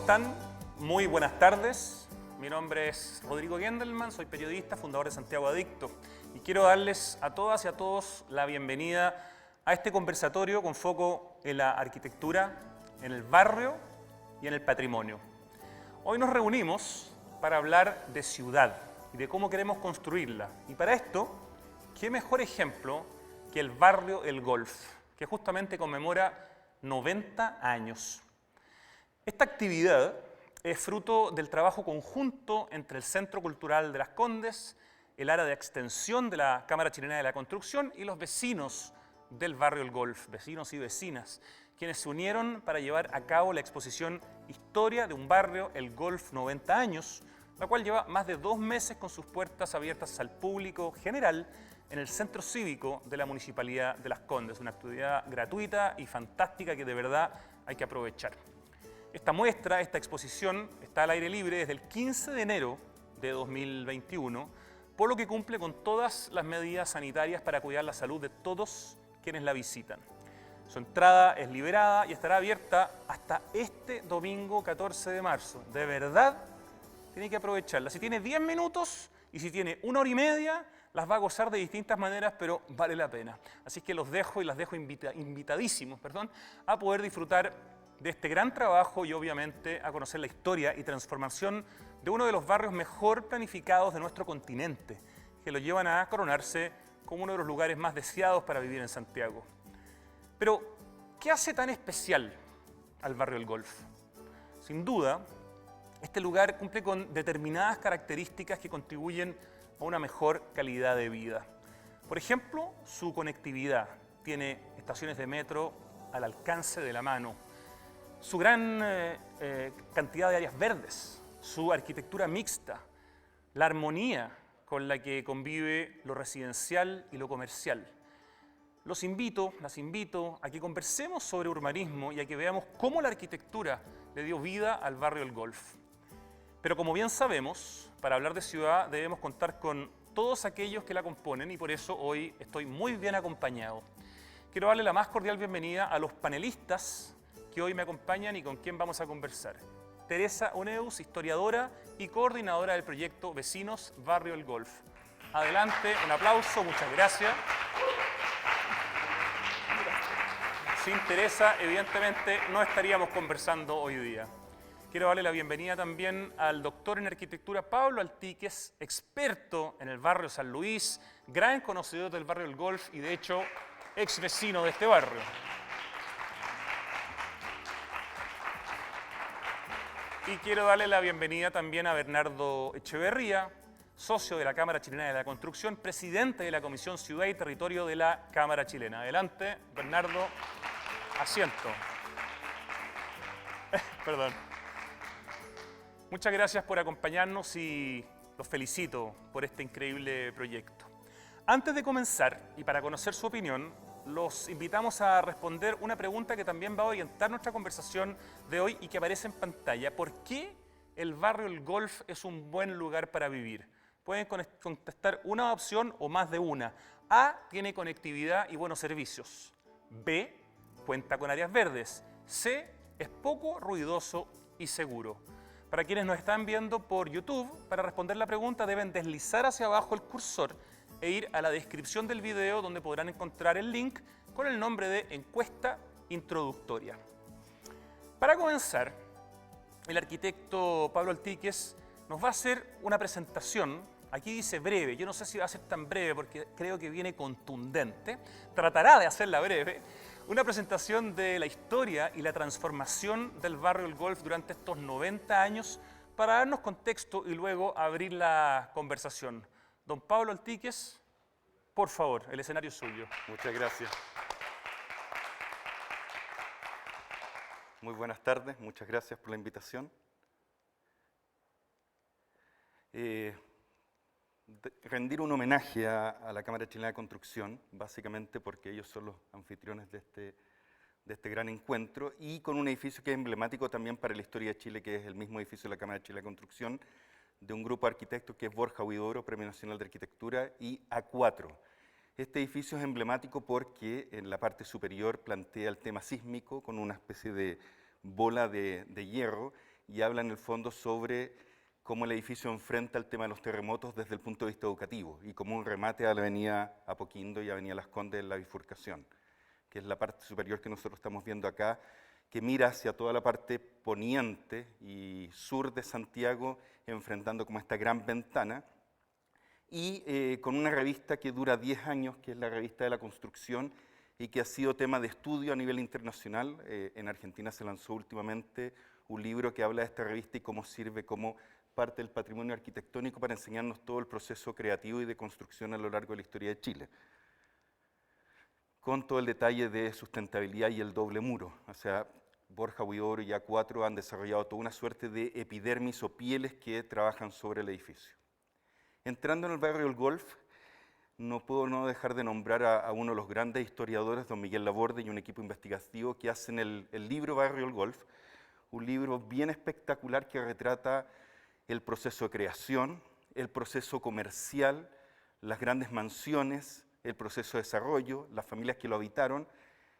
están? Muy buenas tardes. Mi nombre es Rodrigo Gendelman, soy periodista, fundador de Santiago Adicto y quiero darles a todas y a todos la bienvenida a este conversatorio con foco en la arquitectura, en el barrio y en el patrimonio. Hoy nos reunimos para hablar de ciudad y de cómo queremos construirla. Y para esto, ¿qué mejor ejemplo que el barrio El Golf, que justamente conmemora 90 años? Esta actividad es fruto del trabajo conjunto entre el Centro Cultural de Las Condes, el área de extensión de la Cámara Chilena de la Construcción y los vecinos del barrio El Golf, vecinos y vecinas, quienes se unieron para llevar a cabo la exposición Historia de un barrio El Golf 90 años, la cual lleva más de 2 meses con sus puertas abiertas al público general en el Centro Cívico de la Municipalidad de Las Condes, una actividad gratuita y fantástica que de verdad hay que aprovechar. Esta muestra, esta exposición, está al aire libre desde el 15 de enero de 2021, por lo que cumple con todas las medidas sanitarias para cuidar la salud de todos quienes la visitan. Su entrada es liberada y estará abierta hasta este domingo 14 de marzo. De verdad, tiene que aprovecharla. Si tiene 10 minutos y si tiene 1 hora y media, las va a gozar de distintas maneras, pero vale la pena. Así que los dejo y las dejo invitadísimos, a poder disfrutar de este gran trabajo y obviamente a conocer la historia y transformación de uno de los barrios mejor planificados de nuestro continente, que lo llevan a coronarse como uno de los lugares más deseados para vivir en Santiago. Pero, ¿qué hace tan especial al barrio El Golf? Sin duda, este lugar cumple con determinadas características que contribuyen a una mejor calidad de vida. Por ejemplo, su conectividad. Tiene estaciones de metro al alcance de la mano. Su gran cantidad de áreas verdes, su arquitectura mixta, la armonía con la que convive lo residencial y lo comercial. Las invito a que conversemos sobre urbanismo y a que veamos cómo la arquitectura le dio vida al barrio El Golf. Pero como bien sabemos, para hablar de ciudad debemos contar con todos aquellos que la componen y por eso hoy estoy muy bien acompañado. Quiero darle la más cordial bienvenida a los panelistas que hoy me acompañan y con quien vamos a conversar. Teresa Oneus, historiadora y coordinadora del proyecto Vecinos Barrio El Golf. Adelante, un aplauso, muchas gracias. Sin Teresa, evidentemente, no estaríamos conversando hoy día. Quiero darle la bienvenida también al doctor en arquitectura Pablo Altíquez, experto en el barrio San Luis, gran conocedor del barrio El Golf y de hecho, ex vecino de este barrio. Y quiero darle la bienvenida también a Bernardo Echeverría, socio de la Cámara Chilena de la Construcción, presidente de la Comisión Ciudad y Territorio de la Cámara Chilena. Adelante, Bernardo, asiento. Perdón. Muchas gracias por acompañarnos y los felicito por este increíble proyecto. Antes de comenzar, y para conocer su opinión, los invitamos a responder una pregunta que también va a orientar nuestra conversación de hoy y que aparece en pantalla. ¿Por qué el barrio El Golf es un buen lugar para vivir? Pueden contestar una opción o más de una. A, tiene conectividad y buenos servicios. B, cuenta con áreas verdes. C, es poco ruidoso y seguro. Para quienes nos están viendo por YouTube, para responder la pregunta deben deslizar hacia abajo el cursor e ir a la descripción del video donde podrán encontrar el link con el nombre de encuesta introductoria. Para comenzar, el arquitecto Pablo Altíquez nos va a hacer una presentación. Aquí dice breve, yo no sé si va a ser tan breve porque creo que viene contundente. Tratará de hacerla breve. Una presentación de la historia y la transformación del barrio El Golf durante estos 90 años para darnos contexto y luego abrir la conversación. Don Pablo Altíquez, por favor, el escenario es suyo. Muchas gracias. Muy buenas tardes, muchas gracias por la invitación. Rendir un homenaje a la Cámara Chilena de Construcción, básicamente porque ellos son los anfitriones de este gran encuentro, y con un edificio que es emblemático también para la historia de Chile, que es el mismo edificio de la Cámara Chilena de Construcción, de un grupo de arquitectos que es Borja Huidobro, Premio Nacional de Arquitectura, y A4. Este edificio es emblemático porque en la parte superior plantea el tema sísmico con una especie de bola de hierro y habla en el fondo sobre cómo el edificio enfrenta el tema de los terremotos desde el punto de vista educativo y como un remate a la avenida Apoquindo y avenida Las Condes en la bifurcación, que es la parte superior que nosotros estamos viendo acá, que mira hacia toda la parte poniente y sur de Santiago, enfrentando como esta gran ventana, y con una revista que dura 10 años, que es la revista de la construcción, y que ha sido tema de estudio a nivel internacional. En Argentina se lanzó últimamente un libro que habla de esta revista y cómo sirve como parte del patrimonio arquitectónico para enseñarnos todo el proceso creativo y de construcción a lo largo de la historia de Chile, con todo el detalle de sustentabilidad y el doble muro. O sea, Borja Huidobro y A4 han desarrollado toda una suerte de epidermis o pieles que trabajan sobre el edificio. Entrando en el barrio del Golf, no puedo no dejar de nombrar a uno de los grandes historiadores, don Miguel Laborde, y un equipo investigativo que hacen el libro Barrio del Golf, un libro bien espectacular que retrata el proceso de creación, el proceso comercial, las grandes mansiones, el proceso de desarrollo, las familias que lo habitaron.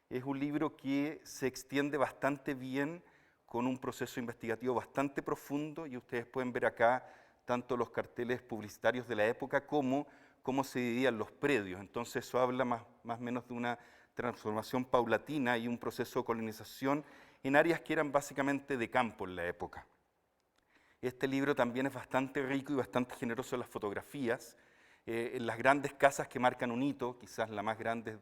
Es un libro que se extiende bastante bien, con un proceso investigativo bastante profundo, y ustedes pueden ver acá tanto los carteles publicitarios de la época como cómo se dividían los predios. Entonces eso habla más o menos de una transformación paulatina y un proceso de colonización en áreas que eran básicamente de campo en la época. Este libro también es bastante rico y bastante generoso en las fotografías, en las grandes casas que marcan un hito. Quizás la más grande es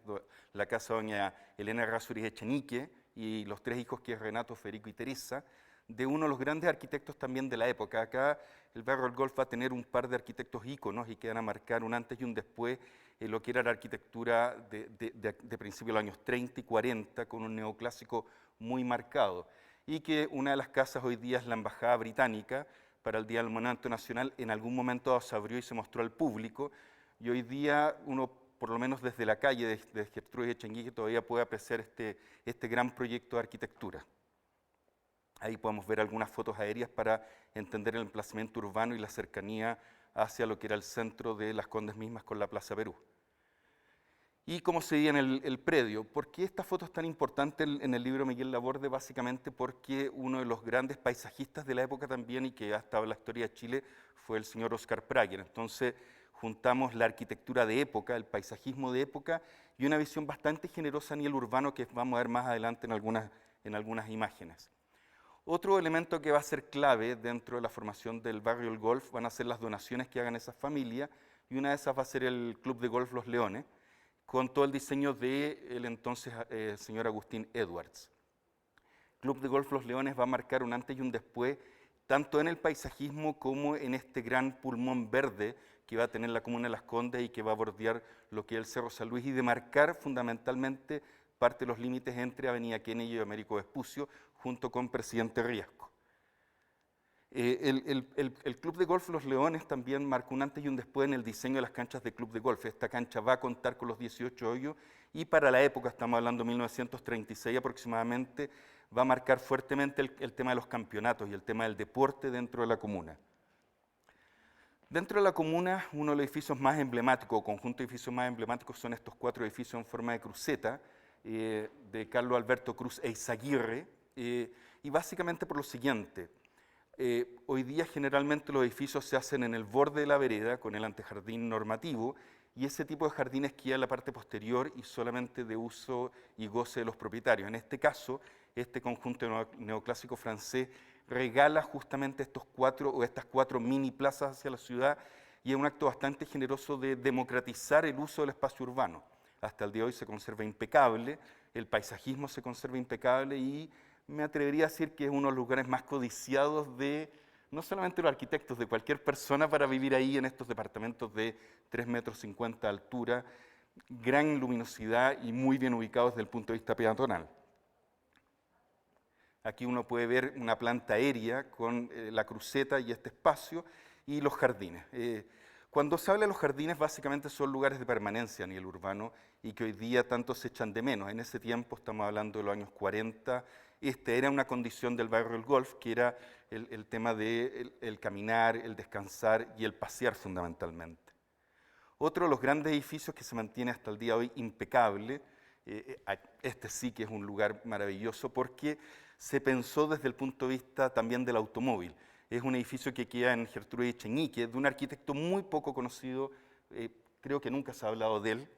la casa de doña Elena Errázuriz Echenique y los 3 hijos, que es Renato, Federico y Teresa, de uno de los grandes arquitectos también de la época. Acá el barrio del Golf va a tener un par de arquitectos íconos y que van a marcar un antes y un después en lo que era la arquitectura de principios de los años 30 y 40, con un neoclásico muy marcado. Y que una de las casas hoy día es la Embajada Británica. Para el Día del Monumento Nacional en algún momento se abrió y se mostró al público, y hoy día uno, por lo menos desde la calle de Gertrudis Echenique, todavía puede apreciar este gran proyecto de arquitectura. Ahí podemos ver algunas fotos aéreas para entender el emplazamiento urbano y la cercanía hacia lo que era el centro de Las Condes mismas con la Plaza Perú. Y cómo se veía en el predio. ¿Por qué esta foto es tan importante en el libro Miguel Laborde? Básicamente porque uno de los grandes paisajistas de la época también, y que ha estado en la historia de Chile, fue el señor Oscar Prager. Entonces juntamos la arquitectura de época, el paisajismo de época, y una visión bastante generosa a nivel urbano que vamos a ver más adelante en algunas imágenes. Otro elemento que va a ser clave dentro de la formación del barrio del Golf van a ser las donaciones que hagan esas familias, y una de esas va a ser el Club de Golf Los Leones, con todo el diseño del entonces señor Agustín Edwards. Club de Golf Los Leones va a marcar un antes y un después, tanto en el paisajismo como en este gran pulmón verde que va a tener la comuna de Las Condes y que va a bordear lo que es el Cerro San Luis, y de marcar fundamentalmente parte de los límites entre Avenida Kennedy y Américo Vespucio, junto con Presidente Riesco. El Club de Golf Los Leones también marcó un antes y un después en el diseño de las canchas de club de golf. Esta cancha va a contar con los 18 hoyos y para la época, estamos hablando de 1936 aproximadamente, va a marcar fuertemente el tema de los campeonatos y el tema del deporte dentro de la comuna. Dentro de la comuna, uno de los edificios más emblemáticos, o conjunto de edificios más emblemáticos, son estos 4 edificios en forma de cruceta de Carlos Alberto Cruz Eizaguirre, y básicamente por lo siguiente. Hoy día generalmente los edificios se hacen en el borde de la vereda con el antejardín normativo, y ese tipo de jardines queda en la parte posterior y solamente de uso y goce de los propietarios. En este caso, este conjunto neoclásico francés regala justamente estas 4 mini plazas hacia la ciudad, y es un acto bastante generoso de democratizar el uso del espacio urbano. Hasta el día de hoy se conserva impecable, el paisajismo se conserva impecable, y me atrevería a decir que es uno de los lugares más codiciados de, no solamente los arquitectos, de cualquier persona para vivir ahí en estos departamentos de 3,50 metros de altura, gran luminosidad y muy bien ubicados desde el punto de vista peatonal. Aquí uno puede ver una planta aérea con la cruceta y este espacio y los jardines. Cuando se habla de los jardines, básicamente son lugares de permanencia a nivel urbano y que hoy día tanto se echan de menos. En ese tiempo, estamos hablando de los años 40, era una condición del barrio del Golf, que era el tema del caminar, el descansar y el pasear fundamentalmente. Otro de los grandes edificios que se mantiene hasta el día de hoy impecable, este sí que es un lugar maravilloso porque se pensó desde el punto de vista también del automóvil. Es un edificio que queda en Gertrudis Echenique, de un arquitecto muy poco conocido, creo que nunca se ha hablado de él,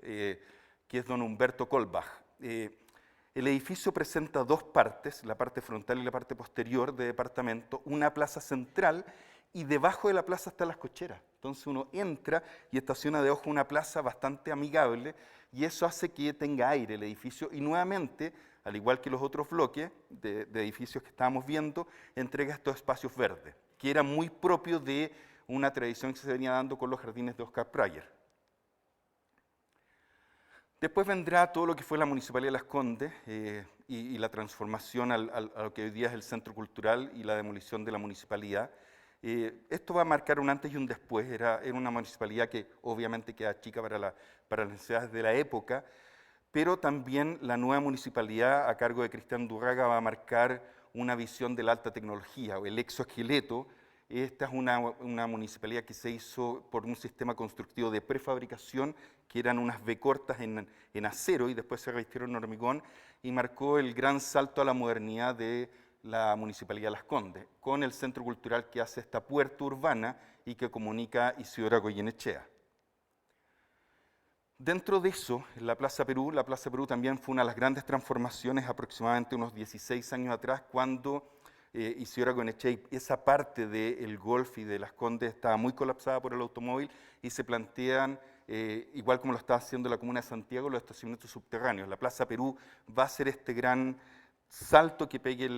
que es don Humberto Kolbach. El edificio presenta dos partes, la parte frontal y la parte posterior de departamento, una plaza central, y debajo de la plaza están las cocheras. Entonces uno entra y estaciona debajo de una plaza bastante amigable, y eso hace que tenga aire el edificio, y nuevamente, al igual que los otros bloques de edificios que estábamos viendo, entrega estos espacios verdes, que eran muy propios de una tradición que se venía dando con los jardines de Oscar Prager. Después vendrá todo lo que fue la Municipalidad de Las Condes y la transformación a lo que hoy día es el Centro Cultural y la demolición de la municipalidad. Esto va a marcar un antes y un después. Era una municipalidad que obviamente queda chica para las necesidades de la época, pero también la nueva municipalidad a cargo de Cristian Durraga va a marcar una visión de la alta tecnología o el exoesqueleto. Esta es una municipalidad que se hizo por un sistema constructivo de prefabricación, que eran unas V cortas en acero y después se revistieron en hormigón, y marcó el gran salto a la modernidad de la Municipalidad de Las Condes, con el centro cultural que hace esta puerta urbana y que comunica Isidora Goyenechea. Dentro de eso, la Plaza Perú también fue una de las grandes transformaciones aproximadamente unos 16 años atrás, cuando Isidora Goyenechea, esa parte del Golf y de Las Condes estaba muy colapsada por el automóvil y se plantean, igual como lo está haciendo la Comuna de Santiago, los estacionamientos subterráneos. La Plaza Perú va a ser este gran salto que pegue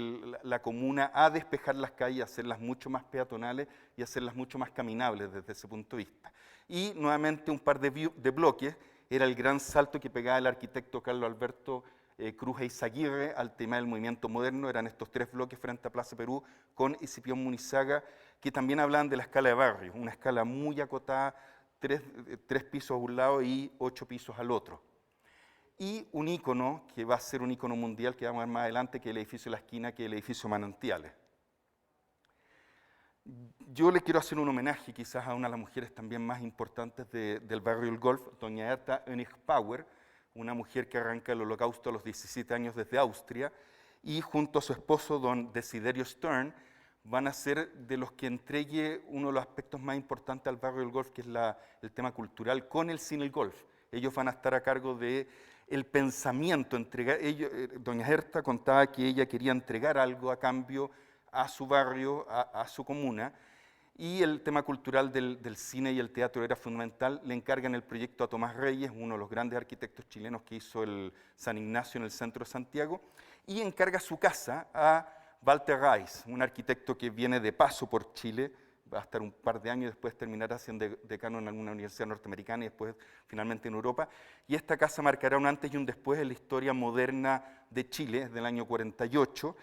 la comuna a despejar las calles, a hacerlas mucho más peatonales y hacerlas mucho más caminables desde ese punto de vista. Y nuevamente un par de bloques, era el gran salto que pegaba el arquitecto Carlos Alberto Cruz Eizaguirre al tema del movimiento moderno. Eran estos tres bloques frente a Plaza Perú con Escipión Munizaga, que también hablaban de la escala de barrio, una escala muy acotada, tres pisos a un lado y 8 pisos al otro. Y un ícono que va a ser un ícono mundial que vamos a ver más adelante, que es el edificio de la esquina, que es el edificio Manantiales. Yo le quiero hacer un homenaje quizás a una de las mujeres también más importantes del barrio del Golf, doña Herta Oenig-Pauer, una mujer que arranca el Holocausto a los 17 años desde Austria, y junto a su esposo, don Desiderio Stern, van a ser de los que entregue uno de los aspectos más importantes al barrio del Golf, que es el tema cultural, con el cine El Golf. Ellos van a estar a cargo de el pensamiento, doña Herta contaba que ella quería entregar algo a cambio a su barrio, a su comuna, y el tema cultural del cine y el teatro era fundamental. Le encargan el proyecto a Tomás Reyes, uno de los grandes arquitectos chilenos que hizo el San Ignacio en el centro de Santiago, y encarga su casa a Walter Reis, un arquitecto que viene de paso por Chile, va a estar un par de años y después terminará siendo decano en alguna universidad norteamericana y después finalmente en Europa. Y esta casa marcará un antes y un después en la historia moderna de Chile, es del año 48,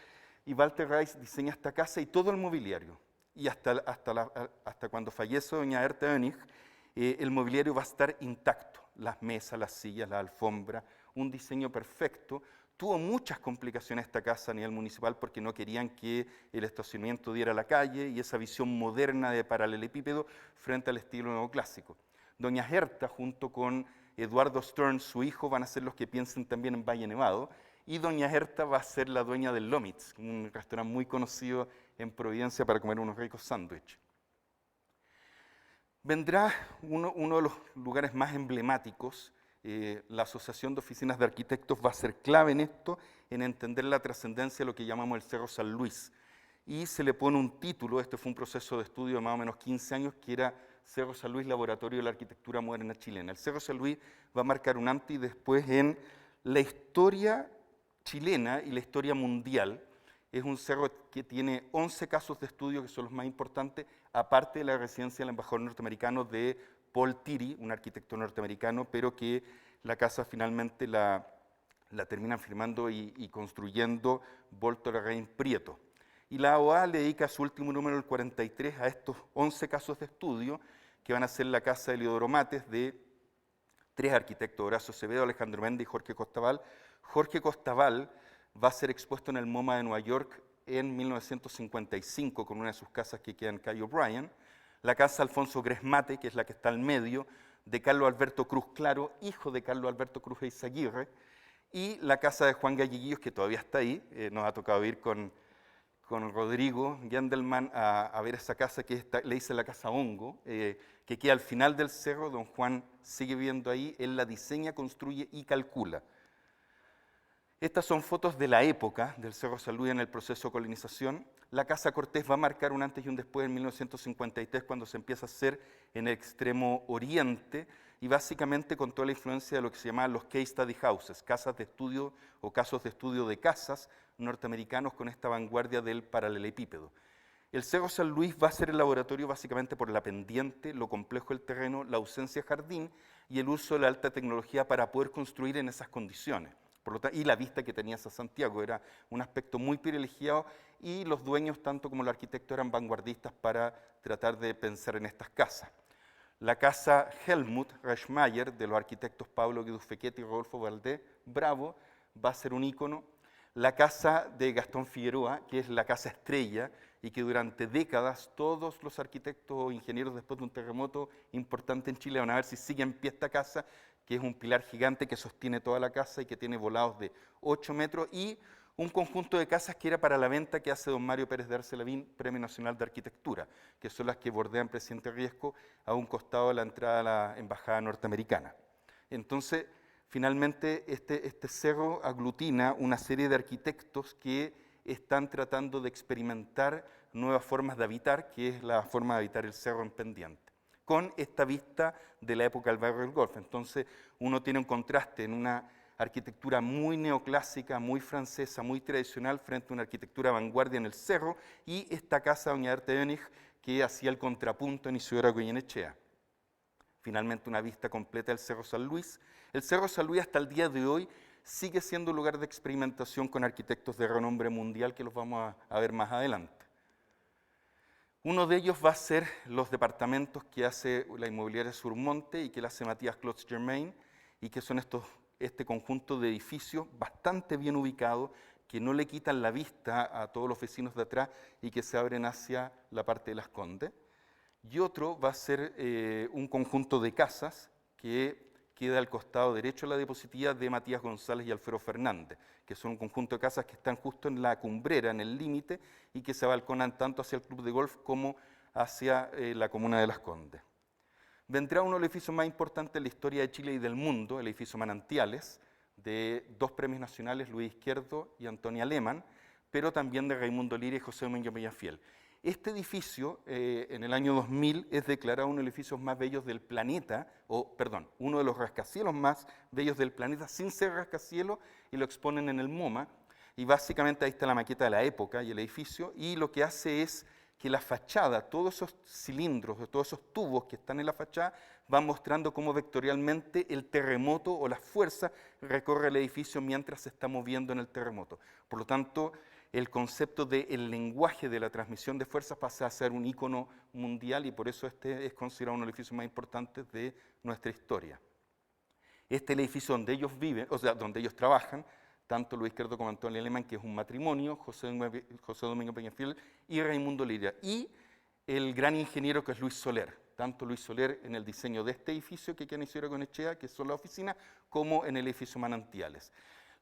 y Walter Reis diseña esta casa y todo el mobiliario. Y hasta cuando fallece doña Herta Oenig, el mobiliario va a estar intacto, las mesas, las sillas, la alfombra, un diseño perfecto. Tuvo muchas complicaciones esta casa a nivel municipal porque no querían que el estacionamiento diera a la calle y esa visión moderna de paralelepípedo frente al estilo neoclásico. Doña Herta, junto con Eduardo Stern, su hijo, van a ser los que piensen también en Valle Nevado, y doña Herta va a ser la dueña del Lomitz, un restaurante muy conocido en Providencia para comer unos ricos sándwiches. Vendrá uno de los lugares más emblemáticos. La Asociación de Oficinas de Arquitectos va a ser clave en esto, en entender la trascendencia de lo que llamamos el Cerro San Luis. Y se le pone un título, este fue un proceso de estudio de más o menos 15 años, que era Cerro San Luis, Laboratorio de la Arquitectura Moderna Chilena. El Cerro San Luis va a marcar un antes y después en la historia chilena y la historia mundial. Es un cerro que tiene 11 casos de estudio, que son los más importantes, aparte de la residencia del embajador norteamericano de Paul Tiri, un arquitecto norteamericano, pero que la casa finalmente la terminan firmando y construyendo Volto Larraín Prieto. Y la OA le dedica su último número, el 43, a estos 11 casos de estudio, que van a ser la casa de Eliodoro Mates, de 3 arquitectos, Horacio Acevedo, Alejandro Méndez y Jorge Costaval. Jorge Costaval va a ser expuesto en el MoMA de Nueva York en 1955 con una de sus casas que queda en calle O'Brien. La casa Alfonso Gresmate, que es la que está al medio, de Carlos Alberto Cruz Claro, hijo de Carlos Alberto Cruz Eizaguirre, y la casa de Juan Galleguillos, que todavía está ahí. Nos ha tocado ir con Rodrigo Gendelman a ver esa casa que le dice la Casa Hongo, que queda al final del cerro. Don Juan sigue viviendo ahí, él la diseña, construye y calcula. Estas son fotos de la época del Cerro San Luis en el proceso de colonización. La Casa Cortés va a marcar un antes y un después en 1953, cuando se empieza a hacer en el extremo oriente, y básicamente con toda la influencia de lo que se llamaban los case study houses, casas de estudio o casos de estudio de casas norteamericanos con esta vanguardia del paralelepípedo. El Cerro San Luis va a ser el laboratorio básicamente por la pendiente, lo complejo del terreno, la ausencia de jardín y el uso de la alta tecnología para poder construir en esas condiciones. Por lo tanto, y la vista que tenía Santiago era un aspecto muy privilegiado, y los dueños, tanto como el arquitecto, eran vanguardistas para tratar de pensar en estas casas. La casa Helmut Reichmayer, de los arquitectos Pablo Guido Fecchetti y Rodolfo Valdés Bravo, va a ser un ícono. La casa de Gastón Figueroa, que es la casa estrella, y que durante décadas todos los arquitectos o ingenieros, después de un terremoto importante en Chile, van a ver si sigue en pie esta casa, que es un pilar gigante que sostiene toda la casa y que tiene volados de 8 metros, y un conjunto de casas que era para la venta, que hace don Mario Pérez de Arcelavín, Premio Nacional de Arquitectura, que son las que bordean Presidente Riesco a un costado de la entrada a la Embajada Norteamericana. Entonces, finalmente, este cerro aglutina una serie de arquitectos que están tratando de experimentar nuevas formas de habitar, que es la forma de habitar el cerro en pendiente, con esta vista de la época del barrio del Golf. Entonces, uno tiene un contraste en una arquitectura muy neoclásica, muy francesa, muy tradicional, frente a una arquitectura vanguardia en el cerro, y esta casa de Doña Arte Dönich, que hacía el contrapunto en Isidora Goyenechea. Finalmente, una vista completa del Cerro San Luis. El Cerro San Luis, hasta el día de hoy, sigue siendo un lugar de experimentación con arquitectos de renombre mundial, que los vamos a ver más adelante. Uno de ellos va a ser los departamentos que hace la inmobiliaria Surmonte y que la hace Matías Clots Germain, y que son este conjunto de edificios bastante bien ubicados, que no le quitan la vista a todos los vecinos de atrás y que se abren hacia la parte de Las Condes. Y otro va a ser un conjunto de casas que queda al costado derecho de la diapositiva, de Matías González y Alfredo Fernández, que son un conjunto de casas que están justo en la cumbrera, en el límite, y que se balconan tanto hacia el club de golf como hacia la comuna de Las Condes. Vendrá uno de los edificios más importantes de la historia de Chile y del mundo, el edificio Manantiales, de 2 premios nacionales, Luis Izquierdo y Antonia Lehmann, pero también de Raimundo Lira y José Domingo Peñafiel. Este edificio, en el año 2000, es declarado uno de los edificios más bellos del planeta, uno de los rascacielos más bellos del planeta, sin ser rascacielos, y lo exponen en el MoMA, y básicamente ahí está la maqueta de la época y el edificio, y lo que hace es que la fachada, todos esos cilindros, todos esos tubos que están en la fachada, van mostrando cómo vectorialmente el terremoto o la fuerza recorre el edificio mientras se está moviendo en el terremoto. Por lo tanto, el concepto del lenguaje de la transmisión de fuerzas pasa a ser un ícono mundial, y por eso este es considerado uno de los edificios más importantes de nuestra historia. Este es el edificio donde ellos viven, o sea, donde ellos trabajan, tanto Luis Izquierdo como Antonio Lehmann, que es un matrimonio, José Domingo Peñafiel y Raimundo Lira, y el gran ingeniero que es Luis Soler, tanto Luis Soler en el diseño de este edificio que queda en Isidora Goyenechea, que son las oficinas, como en el edificio Manantiales.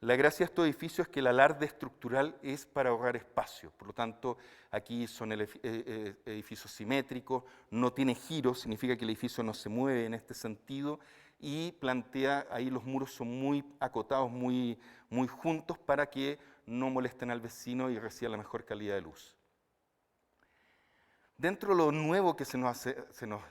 La gracia de estos edificios es que el alarde estructural es para ahorrar espacio, por lo tanto aquí son edificios simétricos, no tiene giro, significa que el edificio no se mueve en este sentido, y plantea, ahí los muros son muy acotados, muy juntos, para que no molesten al vecino y reciban la mejor calidad de luz. Dentro de lo nuevo que se nos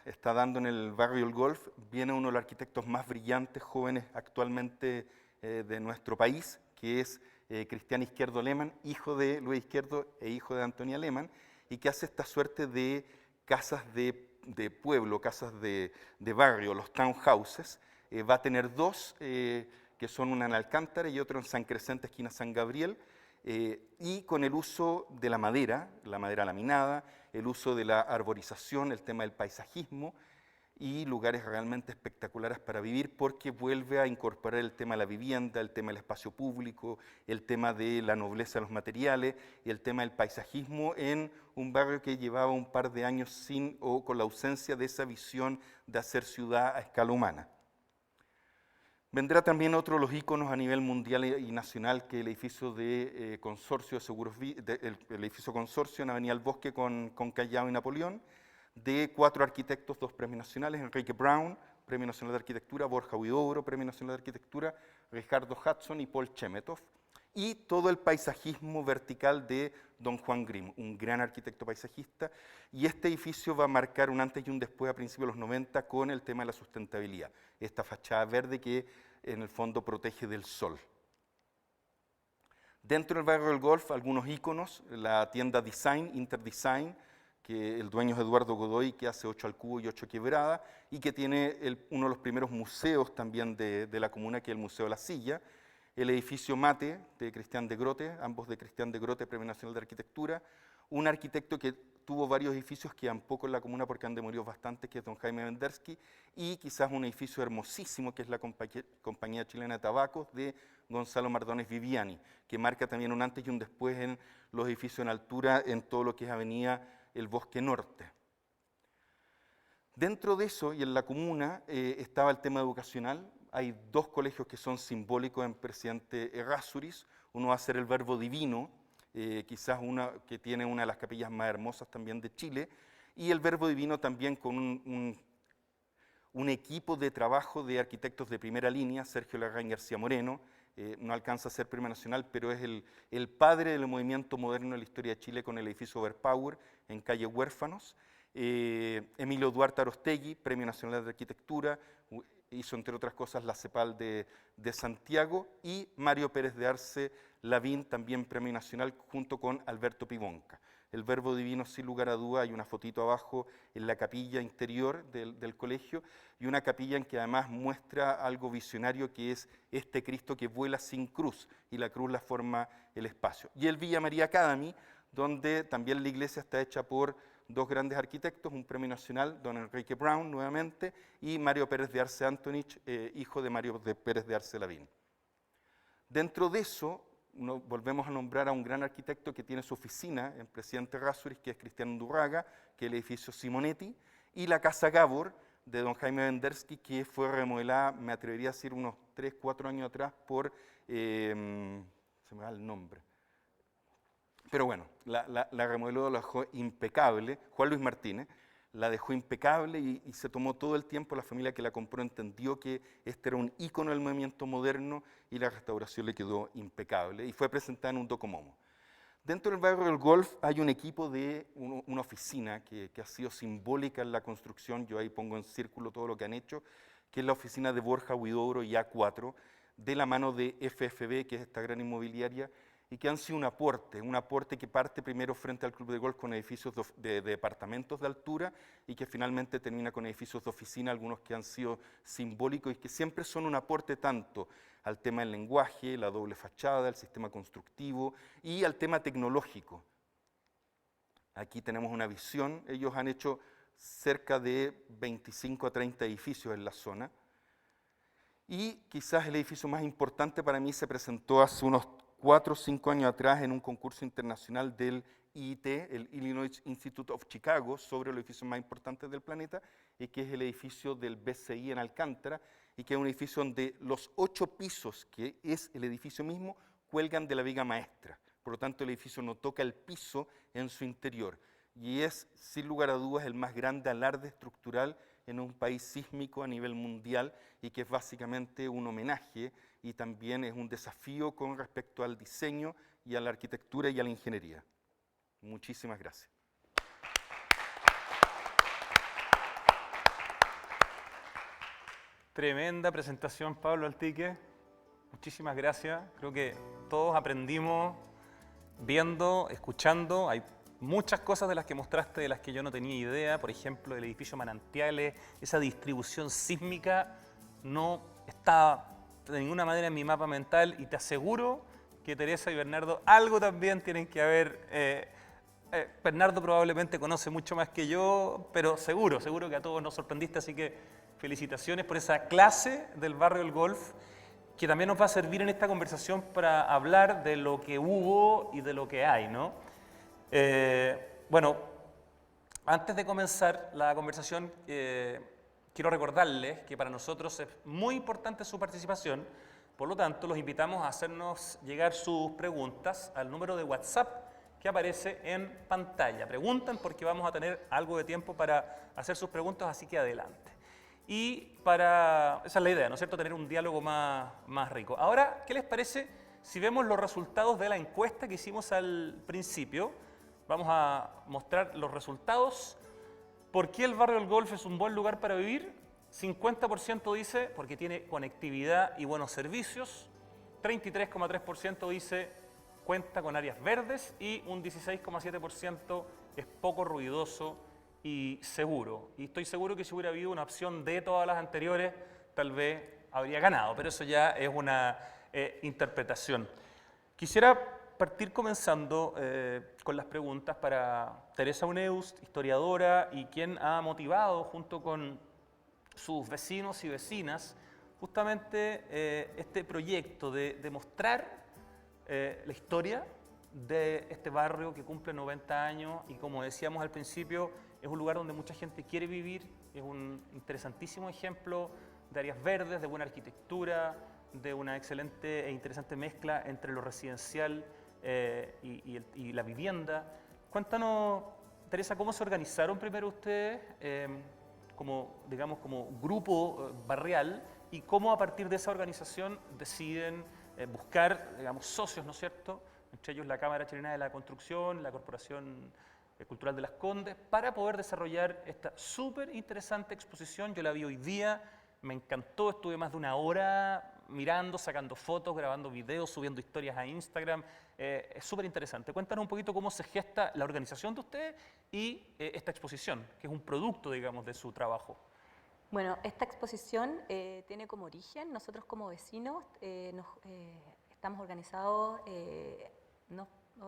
está dando en el barrio El Golf, viene uno de los arquitectos más brillantes, jóvenes actualmente de nuestro país, que es Cristian Izquierdo Lehmann, hijo de Luis Izquierdo e hijo de Antonia Lehmann, y que hace esta suerte de casas de pueblo, casas de barrio, los townhouses. Va a tener 2, que son una en Alcántara y otro en San Crescente, esquina San Gabriel, y con el uso de la madera laminada, el uso de la arborización, el tema del paisajismo, y lugares realmente espectaculares para vivir, porque vuelve a incorporar el tema de la vivienda, el tema del espacio público, el tema de la nobleza de los materiales y el tema del paisajismo en un barrio que llevaba un par de años sin o con la ausencia de esa visión de hacer ciudad a escala humana. Vendrá también otro de los íconos a nivel mundial y nacional, que es el edificio de Consorcio de Seguros, el edificio Consorcio en Avenida El Bosque con Callao y Napoleón, de 4 arquitectos, 2 premios nacionales: Enrique Brown, Premio Nacional de Arquitectura; Borja Huidobro, Premio Nacional de Arquitectura; Ricardo Hudson y Paul Chemetov, y todo el paisajismo vertical de Don Juan Grimm, un gran arquitecto paisajista, y este edificio va a marcar un antes y un después a principios de los 90 con el tema de la sustentabilidad, esta fachada verde que en el fondo protege del sol. Dentro del barrio del Golf, algunos íconos: la tienda Design, Interdesign, que el dueño es Eduardo Godoy, que hace 8 al cubo y 8 quebrada, y que tiene uno de los primeros museos también de la comuna, que es el Museo de la Silla. El edificio Mate, de Cristian de Grote, ambos de Cristian de Grote, Premio Nacional de Arquitectura. Un arquitecto que tuvo varios edificios, quedan poco en la comuna porque han demolido bastante, que es don Jaime Vendersky, y quizás un edificio hermosísimo, que es la Compañía Chilena de Tabacos, de Gonzalo Mardones Viviani, que marca también un antes y un después en los edificios en altura, en todo lo que es Avenida El Bosque Norte. Dentro de eso, y en la comuna, estaba el tema educacional. Hay 2 colegios que son simbólicos en Presidente Errázuriz. Uno va a ser el Verbo Divino, quizás que tiene una de las capillas más hermosas también de Chile, y el Verbo Divino también con un equipo de trabajo de arquitectos de primera línea: Sergio Larraín García Moreno, no alcanza a ser Premio Nacional, pero es el padre del movimiento moderno en la historia de Chile, con el edificio Overpower en calle Huérfanos; Emilio Duarte Arostegui, Premio Nacional de Arquitectura, hizo entre otras cosas la CEPAL de Santiago; y Mario Pérez de Arce Lavín, también Premio Nacional, junto con Alberto Pibonca. El Verbo Divino, sin lugar a duda, hay una fotito abajo en la capilla interior del colegio, y una capilla en que además muestra algo visionario, que es este Cristo que vuela sin cruz, y la cruz la forma el espacio. Y el Villa María Academy, donde también la iglesia está hecha por 2 grandes arquitectos, un Premio Nacional, don Enrique Brown nuevamente, y Mario Pérez de Arce Antonich, hijo de Mario Pérez de Arce Lavín. Dentro de eso, volvemos a nombrar a un gran arquitecto que tiene su oficina en Presidente Errázuriz, que es Cristian Undurraga, que es el edificio Simonetti, y la Casa Gabor, de don Jaime Vendersky, que fue remodelada, me atrevería a decir, unos 3, 4 años atrás por, se me va el nombre, pero bueno, la remodeló, la dejó impecable. Juan Luis Martínez la dejó impecable, y se tomó todo el tiempo. La familia que la compró entendió que este era un ícono del movimiento moderno, y la restauración le quedó impecable, y fue presentada en un docomomo. Dentro del barrio del Golf hay un equipo de una oficina que ha sido simbólica en la construcción. Yo ahí pongo en círculo todo lo que han hecho, que es la oficina de Borja Huidobro y A4, de la mano de FFB, que es esta gran inmobiliaria, y que han sido un aporte que parte primero frente al Club de Golf con edificios de departamentos de altura, y que finalmente termina con edificios de oficina, algunos que han sido simbólicos y que siempre son un aporte tanto al tema del lenguaje, la doble fachada, el sistema constructivo, y al tema tecnológico. Aquí tenemos una visión. Ellos han hecho cerca de 25 a 30 edificios en la zona, y quizás el edificio más importante para mí se presentó hace unos 4 o 5 años atrás en un concurso internacional del IIT, el Illinois Institute of Chicago, sobre los edificios más importantes del planeta, y que es el edificio del BCI en Alcántara, y que es un edificio donde los 8 pisos, que es el edificio mismo, cuelgan de la viga maestra. Por lo tanto, el edificio no toca el piso en su interior, y es, sin lugar a dudas, el más grande alarde estructural en un país sísmico a nivel mundial, y que es básicamente un homenaje, y también es un desafío con respecto al diseño y a la arquitectura y a la ingeniería. Muchísimas gracias. Tremenda presentación, Pablo Altique. Muchísimas gracias. Creo que todos aprendimos viendo, escuchando. Hay muchas cosas de las que mostraste de las que yo no tenía idea. Por ejemplo, el edificio Manantiales, esa distribución sísmica no está de ninguna manera en mi mapa mental, y te aseguro que Teresa y Bernardo algo también tienen que haber. Bernardo probablemente conoce mucho más que yo, pero seguro que a todos nos sorprendiste, así que felicitaciones por esa clase del barrio del Golf, que también nos va a servir en esta conversación para hablar de lo que hubo y de lo que hay, ¿no? Bueno, antes de comenzar la conversación, quiero recordarles que para nosotros es muy importante su participación, por lo tanto los invitamos a hacernos llegar sus preguntas al número de WhatsApp que aparece en pantalla. Preguntan porque vamos a tener algo de tiempo para hacer sus preguntas, así que adelante. Y esa es la idea, ¿no es cierto?, tener un diálogo más rico. Ahora, ¿qué les parece si vemos los resultados de la encuesta que hicimos al principio? Vamos a mostrar los resultados. ¿Por qué el barrio del Golf es un buen lugar para vivir? 50% dice porque tiene conectividad y buenos servicios, 33,3% dice cuenta con áreas verdes y un 16,7% es poco ruidoso y seguro. Y estoy seguro que si hubiera habido una opción de todas las anteriores, tal vez habría ganado, pero eso ya es una interpretación. Quisiera partir comenzando con las preguntas para Teresa Uneust, historiadora y quien ha motivado junto con sus vecinos y vecinas justamente este proyecto de mostrar la historia de este barrio que cumple 90 años y, como decíamos al principio, es un lugar donde mucha gente quiere vivir, es un interesantísimo ejemplo de áreas verdes, de buena arquitectura, de una excelente e interesante mezcla entre lo residencial y la vivienda. Cuéntanos, Teresa, ¿cómo se organizaron primero ustedes como grupo barrial y cómo a partir de esa organización deciden buscar, socios, ¿no es cierto?, entre ellos la Cámara Chilena de la Construcción, la Corporación Cultural de Las Condes, para poder desarrollar esta súper interesante exposición? Yo la vi hoy día, me encantó, estuve más de una hora mirando, sacando fotos, grabando videos, subiendo historias a Instagram. Es súper interesante. Cuéntanos un poquito cómo se gesta la organización de ustedes y esta exposición, que es un producto, digamos, de su trabajo. Bueno, esta exposición tiene como origen, nosotros como vecinos estamos organizados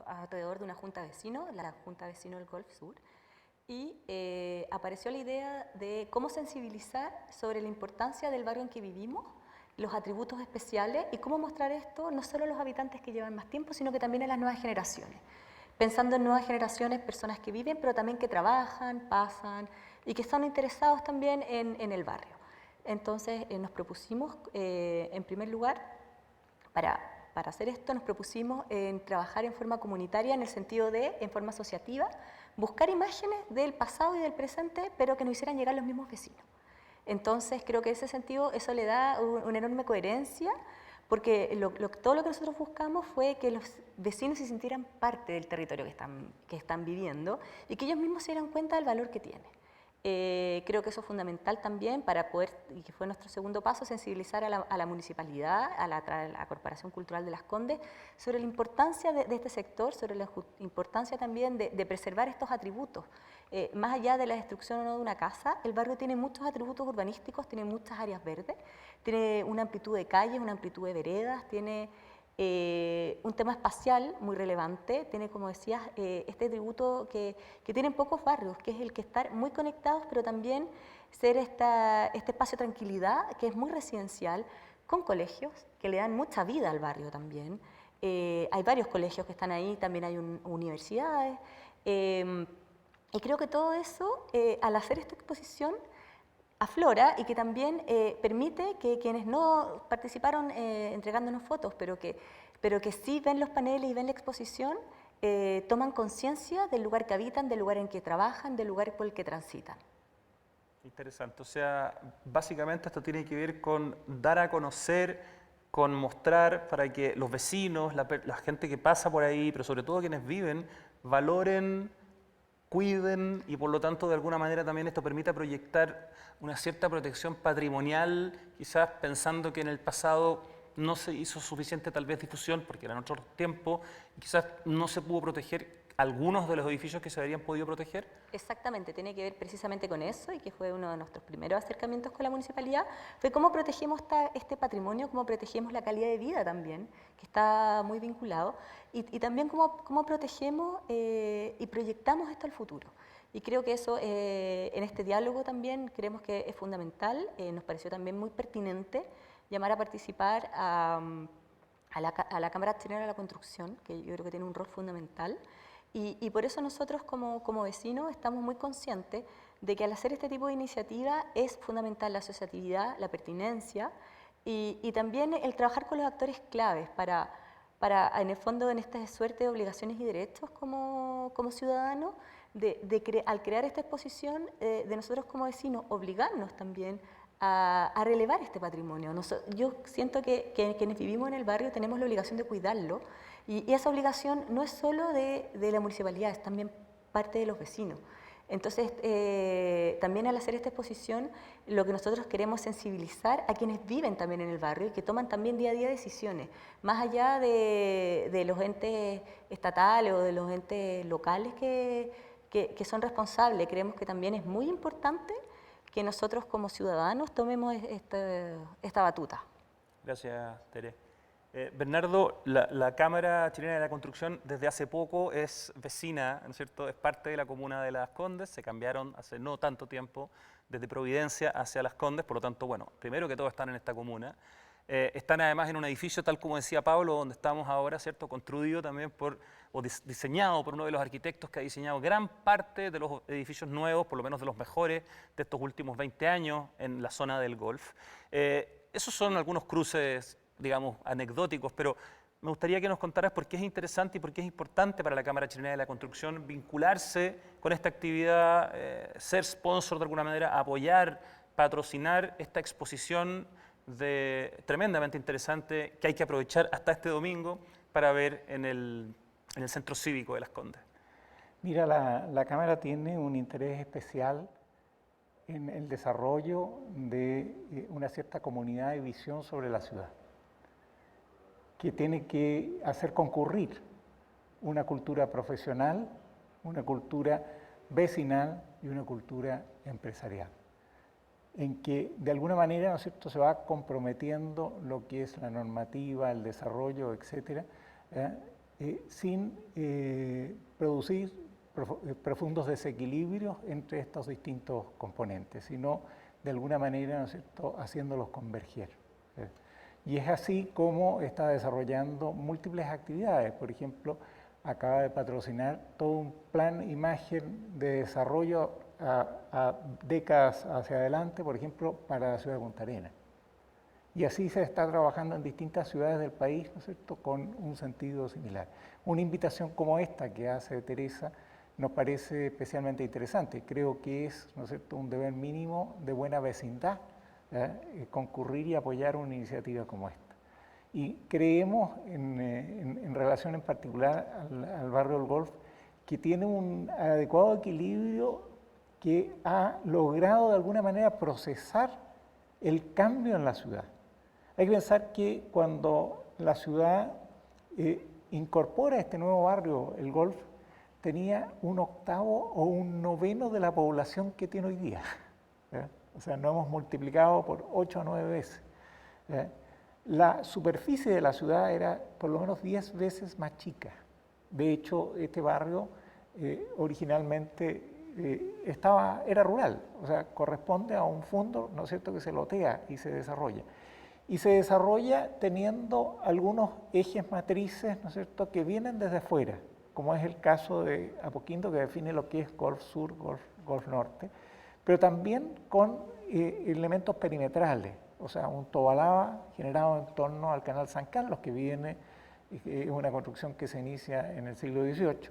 alrededor de una junta de vecinos, la Junta de Vecinos del Golf Sur, y apareció la idea de cómo sensibilizar sobre la importancia del barrio en que vivimos, los atributos especiales y cómo mostrar esto no solo a los habitantes que llevan más tiempo, sino que también a las nuevas generaciones. Pensando en nuevas generaciones, personas que viven, pero también que trabajan, pasan y que están interesados también en el barrio. Entonces nos propusimos, en primer lugar, para hacer esto, nos propusimos trabajar en forma comunitaria, en el sentido de, en forma asociativa, buscar imágenes del pasado y del presente, pero que nos hicieran llegar los mismos vecinos. Entonces creo que en ese sentido eso le da una enorme coherencia, porque todo lo que nosotros buscamos fue que los vecinos se sintieran parte del territorio que están viviendo y que ellos mismos se dieran cuenta del valor que tiene. Creo que eso es fundamental también para poder, y que fue nuestro segundo paso, sensibilizar a la municipalidad, a la Corporación Cultural de Las Condes, sobre la importancia de este sector, sobre la importancia también de preservar estos atributos. Más allá de la destrucción o no de una casa, el barrio tiene muchos atributos urbanísticos, tiene muchas áreas verdes, tiene una amplitud de calles, una amplitud de veredas, tiene un tema espacial muy relevante, tiene, como decías, este atributo que tienen pocos barrios, que es el que estar muy conectados, pero también ser este espacio de tranquilidad, que es muy residencial, con colegios que le dan mucha vida al barrio también. Hay varios colegios que están ahí, también hay universidades, y creo que todo eso, al hacer esta exposición, aflora y que también permite que quienes no participaron entregándonos fotos, pero que sí ven los paneles y ven la exposición, toman conciencia del lugar que habitan, del lugar en que trabajan, del lugar por el que transitan. Interesante, o sea, básicamente esto tiene que ver con dar a conocer, con mostrar para que los vecinos, la gente que pasa por ahí, pero sobre todo quienes viven, valoren, cuiden y por lo tanto de alguna manera también esto permita proyectar una cierta protección patrimonial, quizás pensando que en el pasado no se hizo suficiente tal vez difusión porque eran otros tiempos, quizás no se pudo proteger algunos de los edificios que se habrían podido proteger. Exactamente, tiene que ver precisamente con eso y que fue uno de nuestros primeros acercamientos con la municipalidad, fue cómo protegemos este patrimonio, cómo protegemos la calidad de vida también, que está muy vinculado, y también cómo protegemos y proyectamos esto al futuro. Y creo que eso en este diálogo también creemos que es fundamental, nos pareció también muy pertinente llamar a participar a la Cámara Chilena de la Construcción, que yo creo que tiene un rol fundamental, Y por eso nosotros como vecinos estamos muy conscientes de que al hacer este tipo de iniciativa es fundamental la asociatividad, la pertinencia y también el trabajar con los actores claves para en el fondo, en esta suerte de obligaciones y derechos como ciudadanos, al crear esta exposición de nosotros como vecinos, obligarnos también a relevar este patrimonio. Yo siento que quienes vivimos en el barrio tenemos la obligación de cuidarlo y esa obligación no es solo de la municipalidad, es también parte de los vecinos. Entonces, también al hacer esta exposición, lo que nosotros queremos es sensibilizar a quienes viven también en el barrio y que toman también día a día decisiones, más allá de los entes estatales o de los entes locales que son responsables. Creemos que también es muy importante que nosotros como ciudadanos tomemos esta batuta. Gracias, Tere. Bernardo, la Cámara Chilena de la Construcción desde hace poco es vecina, ¿no es cierto? Es parte de la comuna de Las Condes, se cambiaron hace no tanto tiempo desde Providencia hacia Las Condes, por lo tanto, bueno, primero que todo están en esta comuna. Están además en un edificio, tal como decía Pablo, donde estamos ahora, ¿cierto? Construido también diseñado por uno de los arquitectos que ha diseñado gran parte de los edificios nuevos, por lo menos de los mejores de estos últimos 20 años en la zona del Golf. Esos son algunos cruces, digamos, anecdóticos, pero me gustaría que nos contaras por qué es interesante y por qué es importante para la Cámara Chilena de la Construcción vincularse con esta actividad, ser sponsor de alguna manera, apoyar, patrocinar esta exposición tremendamente interesante que hay que aprovechar hasta este domingo para ver en el Centro Cívico de Las Condes. Mira, la Cámara tiene un interés especial en el desarrollo de una cierta comunidad de visión sobre la ciudad, que tiene que hacer concurrir una cultura profesional, una cultura vecinal y una cultura empresarial, en que de alguna manera, ¿no es cierto?, se va comprometiendo lo que es la normativa, el desarrollo, etcétera, sin producir profundos desequilibrios entre estos distintos componentes, sino de alguna manera, ¿no es cierto?, haciéndolos converger. Y es así como está desarrollando múltiples actividades. Por ejemplo, acaba de patrocinar todo un plan imagen de desarrollo a décadas hacia adelante, por ejemplo, para la ciudad de Punta Arenas. Y así se está trabajando en distintas ciudades del país, ¿no es cierto?, con un sentido similar. Una invitación como esta que hace Teresa nos parece especialmente interesante. Creo que es, ¿no es cierto?, un deber mínimo de buena vecindad, concurrir y apoyar una iniciativa como esta. Y creemos, en relación en particular al barrio del Golf, que tiene un adecuado equilibrio que ha logrado de alguna manera procesar el cambio en la ciudad. Hay que pensar que cuando la ciudad incorpora este nuevo barrio, el Golf, tenía un octavo o un noveno de la población que tiene hoy día. O sea, no hemos multiplicado por 8 o 9 veces. La superficie de la ciudad era por lo menos 10 veces más chica. De hecho, este barrio originalmente era rural, o sea, corresponde a un fondo, ¿no es cierto?, que se lotea y se desarrolla. Y se desarrolla teniendo algunos ejes matrices, ¿no es cierto?, que vienen desde fuera, como es el caso de Apoquindo, que define lo que es Golf Sur, Golf Norte, pero también con elementos perimetrales, o sea, un tobalaba generado en torno al canal San Carlos, que viene, es una construcción que se inicia en el siglo XVIII.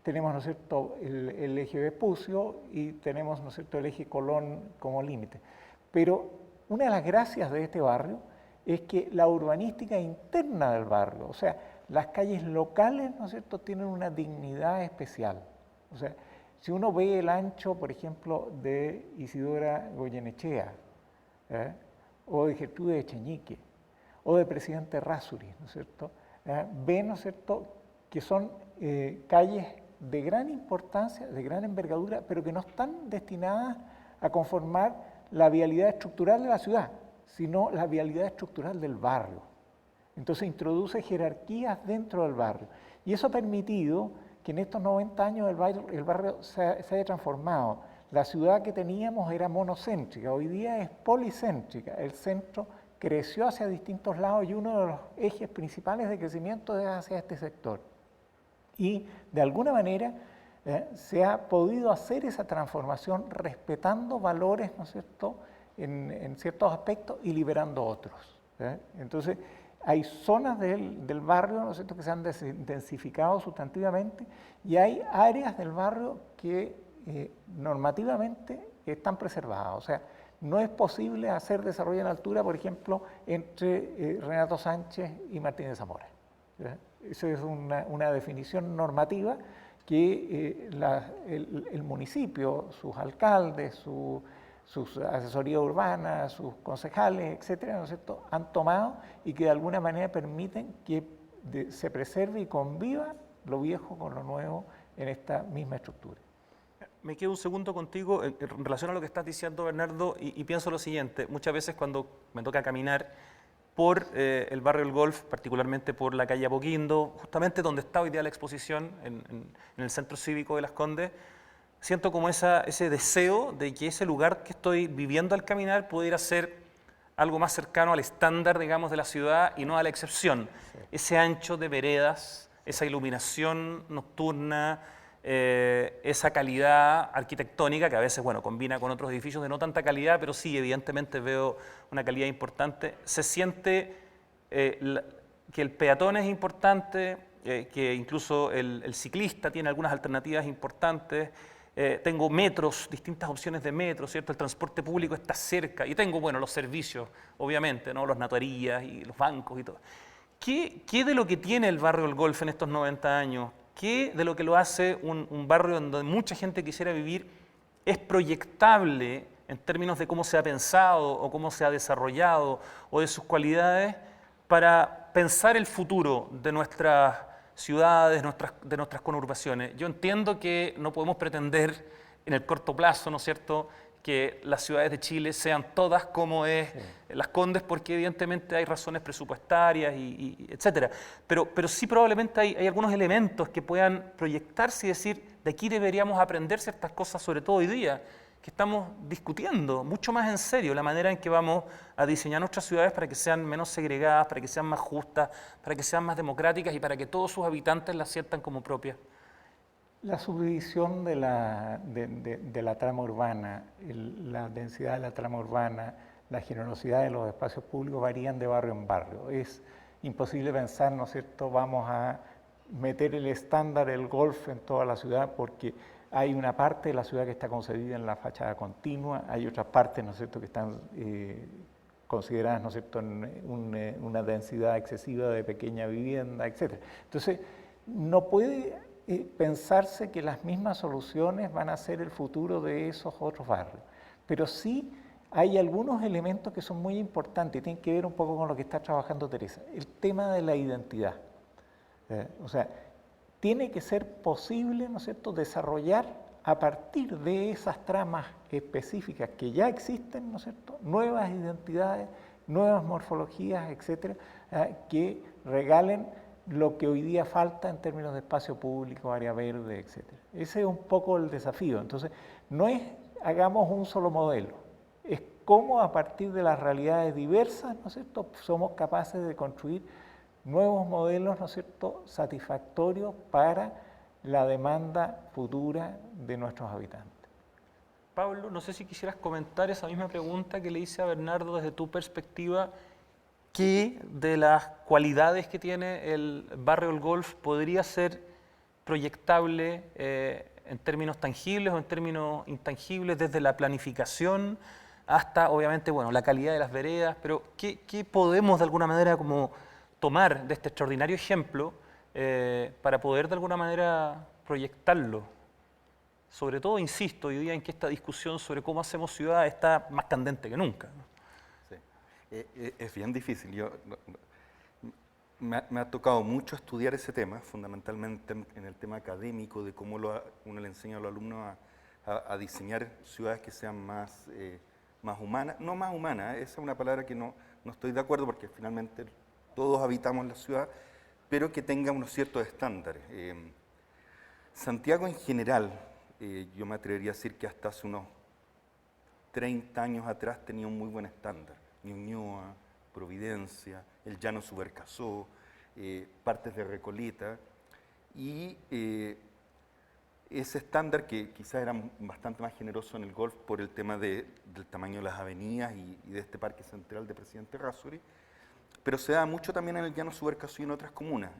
Tenemos, ¿no es cierto?, el eje Vespucio y tenemos, ¿no es cierto?, el eje Colón como límite. Pero una de las gracias de este barrio es que la urbanística interna del barrio, o sea, las calles locales, ¿no es cierto?, tienen una dignidad especial. O sea, si uno ve el ancho, por ejemplo, de Isidora Goyenechea, o de Gertrude Echeñique, o de Presidente Errázuriz, ¿no es cierto?, ve, ¿no es cierto?, que son calles de gran importancia, de gran envergadura, pero que no están destinadas a conformar la vialidad estructural de la ciudad, sino la vialidad estructural del barrio. Entonces introduce jerarquías dentro del barrio. Y eso ha permitido que en estos 90 años el barrio se haya transformado. La ciudad que teníamos era monocéntrica, hoy día es policéntrica. El centro creció hacia distintos lados y uno de los ejes principales de crecimiento es hacia este sector. Y de alguna manera se ha podido hacer esa transformación respetando valores, ¿no es cierto?, en ciertos aspectos y liberando otros. Entonces, hay zonas del barrio, ¿no es cierto?, que se han densificado sustantivamente y hay áreas del barrio que normativamente están preservadas. O sea, no es posible hacer desarrollo en altura, por ejemplo, entre Renato Sánchez y Martínez Zamora. Esa es una definición normativa que el municipio, sus alcaldes, sus asesorías urbanas, sus concejales, etcétera, ¿no es cierto?, han tomado y que de alguna manera permiten que se preserve y conviva lo viejo con lo nuevo en esta misma estructura. Me quedo un segundo contigo en relación a lo que estás diciendo, Bernardo, y pienso lo siguiente. Muchas veces cuando me toca caminar por el barrio del Golf, particularmente por la calle Apoquindo, justamente donde está hoy día la exposición, en el Centro Cívico de Las Condes, siento como ese deseo de que ese lugar que estoy viviendo al caminar pudiera ser algo más cercano al estándar, digamos, de la ciudad y no a la excepción. Sí. Ese ancho de veredas, esa iluminación nocturna, esa calidad arquitectónica que a veces, bueno, combina con otros edificios de no tanta calidad, pero sí, evidentemente veo una calidad importante. Se siente que el peatón es importante, que incluso el ciclista tiene algunas alternativas importantes. Tengo metros, distintas opciones de metro, ¿cierto? El transporte público está cerca y tengo, bueno, los servicios, obviamente, ¿no? Las notarías y los bancos y todo. ¿Qué de lo que tiene el barrio del Golf en estos 90 años? ¿Qué de lo que lo hace un barrio donde mucha gente quisiera vivir es proyectable en términos de cómo se ha pensado o cómo se ha desarrollado o de sus cualidades para pensar el futuro de nuestras ciudades, de nuestras conurbaciones? Yo entiendo que no podemos pretender en el corto plazo, ¿no es cierto?, que las ciudades de Chile sean todas como es Las Condes, porque evidentemente hay razones presupuestarias y etcétera. Pero sí probablemente hay algunos elementos que puedan proyectarse y decir, de aquí deberíamos aprender ciertas cosas, sobre todo hoy día, que estamos discutiendo mucho más en serio la manera en que vamos a diseñar nuestras ciudades para que sean menos segregadas, para que sean más justas, para que sean más democráticas y para que todos sus habitantes las sientan como propias. La subdivisión de la trama urbana, la densidad de la trama urbana, la generosidad de los espacios públicos varían de barrio en barrio. Es imposible pensar, ¿no es cierto?, vamos a meter el estándar, el Golf en toda la ciudad, porque hay una parte de la ciudad que está concebida en la fachada continua, hay otras partes, ¿no es cierto?, que están consideradas, ¿no es cierto?, en una densidad excesiva de pequeña vivienda, etc. Entonces, no puede pensarse que las mismas soluciones van a ser el futuro de esos otros barrios. Pero sí hay algunos elementos que son muy importantes y tienen que ver un poco con lo que está trabajando Teresa. El tema de la identidad. O sea, tiene que ser posible, ¿no es cierto?, desarrollar a partir de esas tramas específicas que ya existen, ¿no es cierto?, nuevas identidades, nuevas morfologías, etcétera, que regalen lo que hoy día falta en términos de espacio público, área verde, etc. Ese es un poco el desafío. Entonces, no es hagamos un solo modelo, es cómo a partir de las realidades diversas, ¿no es cierto?, somos capaces de construir nuevos modelos, ¿no es cierto?, satisfactorios para la demanda futura de nuestros habitantes. Pablo, no sé si quisieras comentar esa misma pregunta que le hice a Bernardo desde tu perspectiva. ¿Qué de las cualidades que tiene el barrio del Golf podría ser proyectable en términos tangibles o en términos intangibles, desde la planificación hasta, obviamente, bueno, la calidad de las veredas? Pero ¿qué podemos de alguna manera como tomar de este extraordinario ejemplo para poder de alguna manera proyectarlo? Sobre todo, insisto, hoy día en que esta discusión sobre cómo hacemos ciudad está más candente que nunca, ¿no? Es bien difícil. Me ha tocado mucho estudiar ese tema, fundamentalmente en el tema académico, de cómo uno le enseña a los alumnos a diseñar ciudades que sean más humanas. No más humanas, esa es una palabra que no estoy de acuerdo, porque finalmente todos habitamos la ciudad, pero que tenga unos ciertos estándares. Santiago en general, yo me atrevería a decir que hasta hace unos 30 años atrás tenía un muy buen estándar. Ñuñoa, Providencia, el Llano Subercasó, partes de Recoleta, y ese estándar que quizás era bastante más generoso en el Golf por el tema del tamaño de las avenidas y de este parque central de Presidente Errázuriz, pero se da mucho también en el Llano Subercazuy y en otras comunas.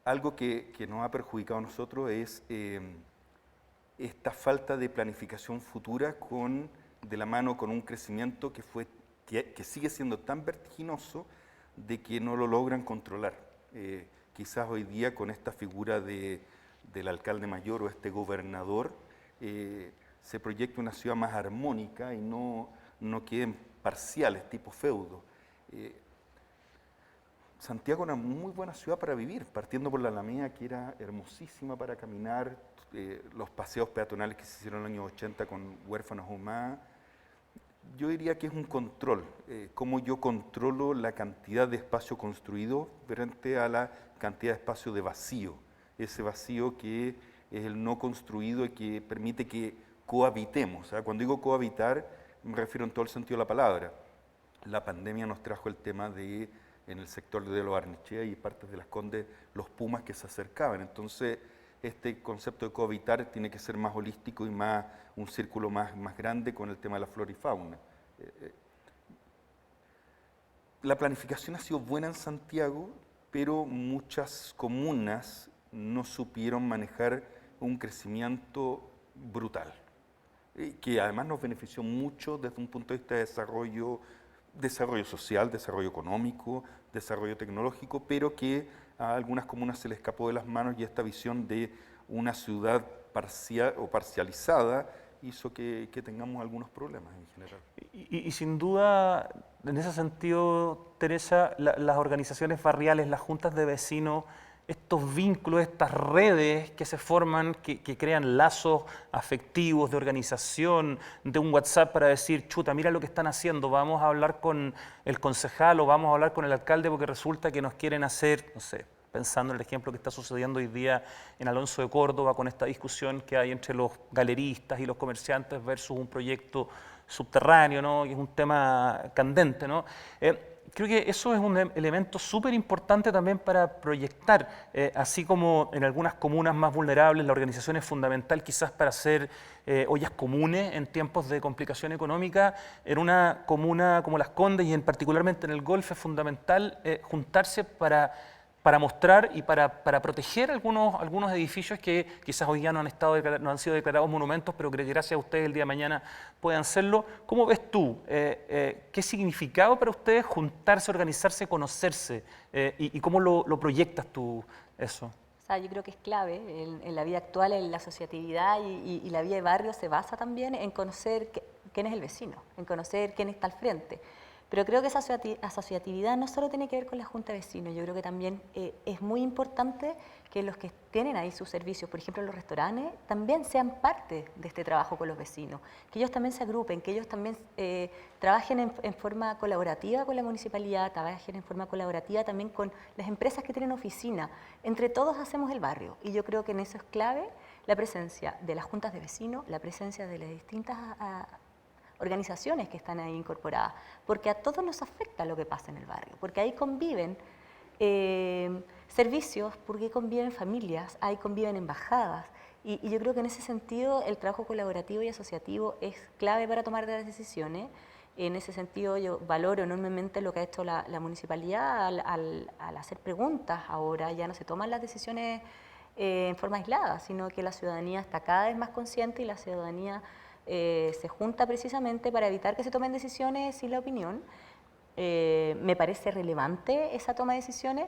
Algo que nos ha perjudicado a nosotros es esta falta de planificación futura de la mano con un crecimiento que sigue siendo tan vertiginoso de que no lo logran controlar. Quizás hoy día con esta figura del alcalde mayor o este gobernador se proyecta una ciudad más armónica y no queden parciales, tipo feudo. Santiago era una muy buena ciudad para vivir, partiendo por la Alameda, que era hermosísima para caminar, los paseos peatonales que se hicieron en los años 80 con huérfanos humanos. Yo diría que es un control, cómo yo controlo la cantidad de espacio construido frente a la cantidad de espacio de vacío, ese vacío que es el no construido y que permite que cohabitemos. O sea, cuando digo cohabitar, me refiero en todo el sentido de la palabra. La pandemia nos trajo el tema de, en el sector de Los Barnechea y partes de Las Condes, los pumas que se acercaban. Entonces, este concepto de cohabitar tiene que ser más holístico y un círculo más grande con el tema de la flora y fauna. La planificación ha sido buena en Santiago, pero muchas comunas no supieron manejar un crecimiento brutal, que además nos benefició mucho desde un punto de vista de desarrollo social, desarrollo económico, desarrollo tecnológico, pero que a algunas comunas se les escapó de las manos y esta visión de una ciudad parcial o parcializada hizo que tengamos algunos problemas en general. Y sin duda, en ese sentido, Teresa, las organizaciones barriales, las juntas de vecinos, estos vínculos, estas redes que se forman, que crean lazos afectivos, de organización, de un WhatsApp para decir, chuta, mira lo que están haciendo, vamos a hablar con el concejal o vamos a hablar con el alcalde porque resulta que nos quieren hacer, no sé, pensando en el ejemplo que está sucediendo hoy día en Alonso de Córdoba con esta discusión que hay entre los galeristas y los comerciantes versus un proyecto subterráneo, ¿no? Que es un tema candente, ¿no? Creo que eso es un elemento súper importante también para proyectar, así como en algunas comunas más vulnerables la organización es fundamental quizás para hacer ollas comunes en tiempos de complicación económica. En una comuna como Las Condes y particularmente en el Golf es fundamental juntarse para mostrar y para proteger algunos edificios que quizás hoy ya no han sido declarados monumentos, pero que gracias a ustedes el día de mañana puedan serlo. ¿Cómo ves tú? ¿Qué significado para ustedes juntarse, organizarse, conocerse? ¿Y cómo lo proyectas tú eso? O sea, yo creo que es clave en la vida actual, en la asociatividad y la vida de barrio se basa también en conocer quién es el vecino, en conocer quién está al frente. Pero creo que esa asociatividad no solo tiene que ver con la Junta de Vecinos, yo creo que también es muy importante que los que tienen ahí sus servicios, por ejemplo los restaurantes, también sean parte de este trabajo con los vecinos, que ellos también se agrupen, que ellos también trabajen en forma colaborativa con la municipalidad, trabajen en forma colaborativa también con las empresas que tienen oficina. Entre todos hacemos el barrio y yo creo que en eso es clave la presencia de las juntas de vecinos, la presencia de las distintas organizaciones que están ahí incorporadas, porque a todos nos afecta lo que pasa en el barrio, porque ahí conviven servicios, porque conviven familias, ahí conviven embajadas, y yo creo que en ese sentido el trabajo colaborativo y asociativo es clave para tomar las decisiones. En ese sentido yo valoro enormemente lo que ha hecho la municipalidad al hacer preguntas. Ahora ya no se toman las decisiones en forma aislada, sino que la ciudadanía está cada vez más consciente y la ciudadanía se junta precisamente para evitar que se tomen decisiones sin la opinión. Me parece relevante esa toma de decisiones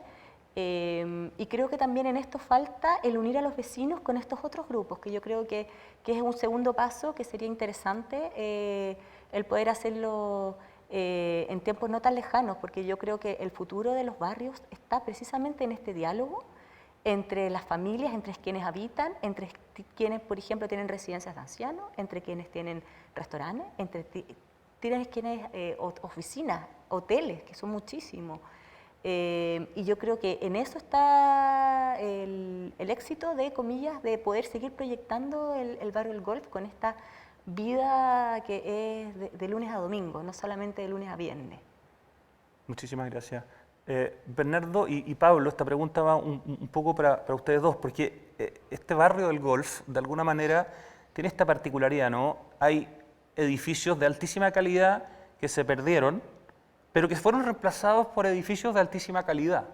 y creo que también en esto falta el unir a los vecinos con estos otros grupos, que yo creo que es un segundo paso que sería interesante el poder hacerlo en tiempos no tan lejanos, porque yo creo que el futuro de los barrios está precisamente en este diálogo entre las familias, entre quienes habitan, entre quienes, por ejemplo, tienen residencias de ancianos, entre quienes tienen restaurantes, entre quienes oficinas, hoteles, que son muchísimos. Y yo creo que en eso está el éxito, de comillas, de poder seguir proyectando el barrio del Golf con esta vida que es de lunes a domingo, no solamente de lunes a viernes. Muchísimas gracias. Bernardo y Pablo, esta pregunta va un poco para ustedes dos, porque este barrio del Golf, de alguna manera, tiene esta particularidad, ¿no? Hay edificios de altísima calidad que se perdieron, pero que fueron reemplazados por edificios de altísima calidad.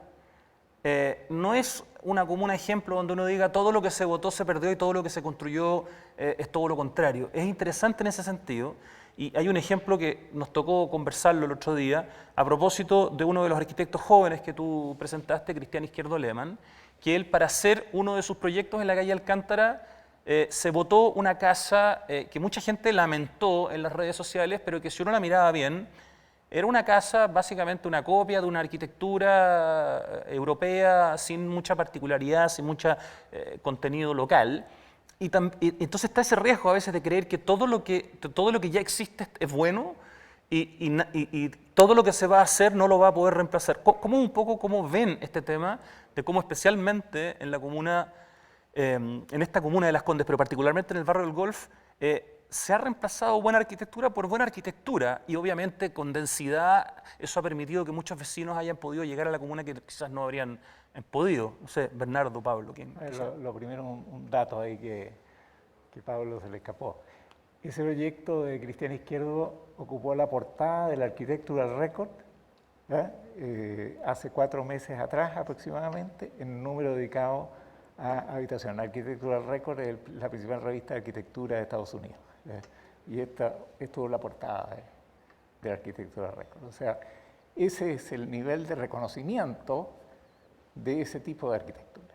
No es una comuna ejemplo donde uno diga todo lo que se votó se perdió y todo lo que se construyó es todo lo contrario. Es interesante en ese sentido. Y hay un ejemplo que nos tocó conversarlo el otro día a propósito de uno de los arquitectos jóvenes que tú presentaste, Cristian Izquierdo Lehmann, que él para hacer uno de sus proyectos en la calle Alcántara se votó una casa que mucha gente lamentó en las redes sociales, pero que si uno la miraba bien, era una casa básicamente una copia de una arquitectura europea sin mucha particularidad, sin mucho contenido local. Y entonces está ese riesgo a veces de creer que todo lo que ya existe es bueno y todo lo que se va a hacer no lo va a poder reemplazar. ¿Cómo ven este tema de cómo especialmente en la comuna, en esta comuna de Las Condes, pero particularmente en el barrio del Golf, se ha reemplazado buena arquitectura por buena arquitectura y obviamente con densidad eso ha permitido que muchos vecinos hayan podido llegar a la comuna que quizás no habrían podido? No sé, Bernardo, Pablo, ¿quién? Lo primero, un dato ahí que Pablo se le escapó. Ese proyecto de Cristian Izquierdo ocupó la portada del Architectural Record hace 4 meses atrás aproximadamente, en un número dedicado a habitación. Architectural Record es la principal revista de arquitectura de Estados Unidos. Y esta estuvo la portada de Architectural Record. O sea, ese es el nivel de reconocimiento de ese tipo de arquitectura.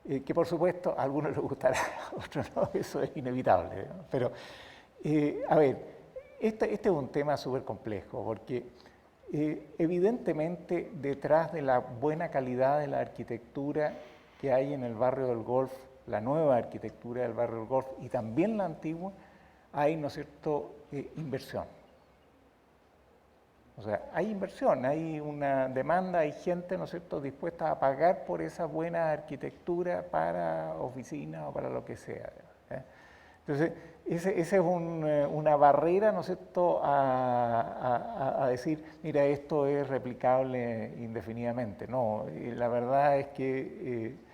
Que por supuesto a algunos les gustará, a otros no, eso es inevitable, ¿no? Pero, a ver, este es un tema súper complejo, porque evidentemente detrás de la buena calidad de la arquitectura que hay en el barrio del Golf, la nueva arquitectura del barrio del Golf y también la antigua, hay, ¿no es cierto?, inversión. O sea, hay inversión, hay una demanda, hay gente, ¿no es cierto?, dispuesta a pagar por esa buena arquitectura para oficinas o para lo que sea. Entonces, esa es una barrera, ¿no es cierto?, a decir, mira, esto es replicable indefinidamente. No, la verdad es que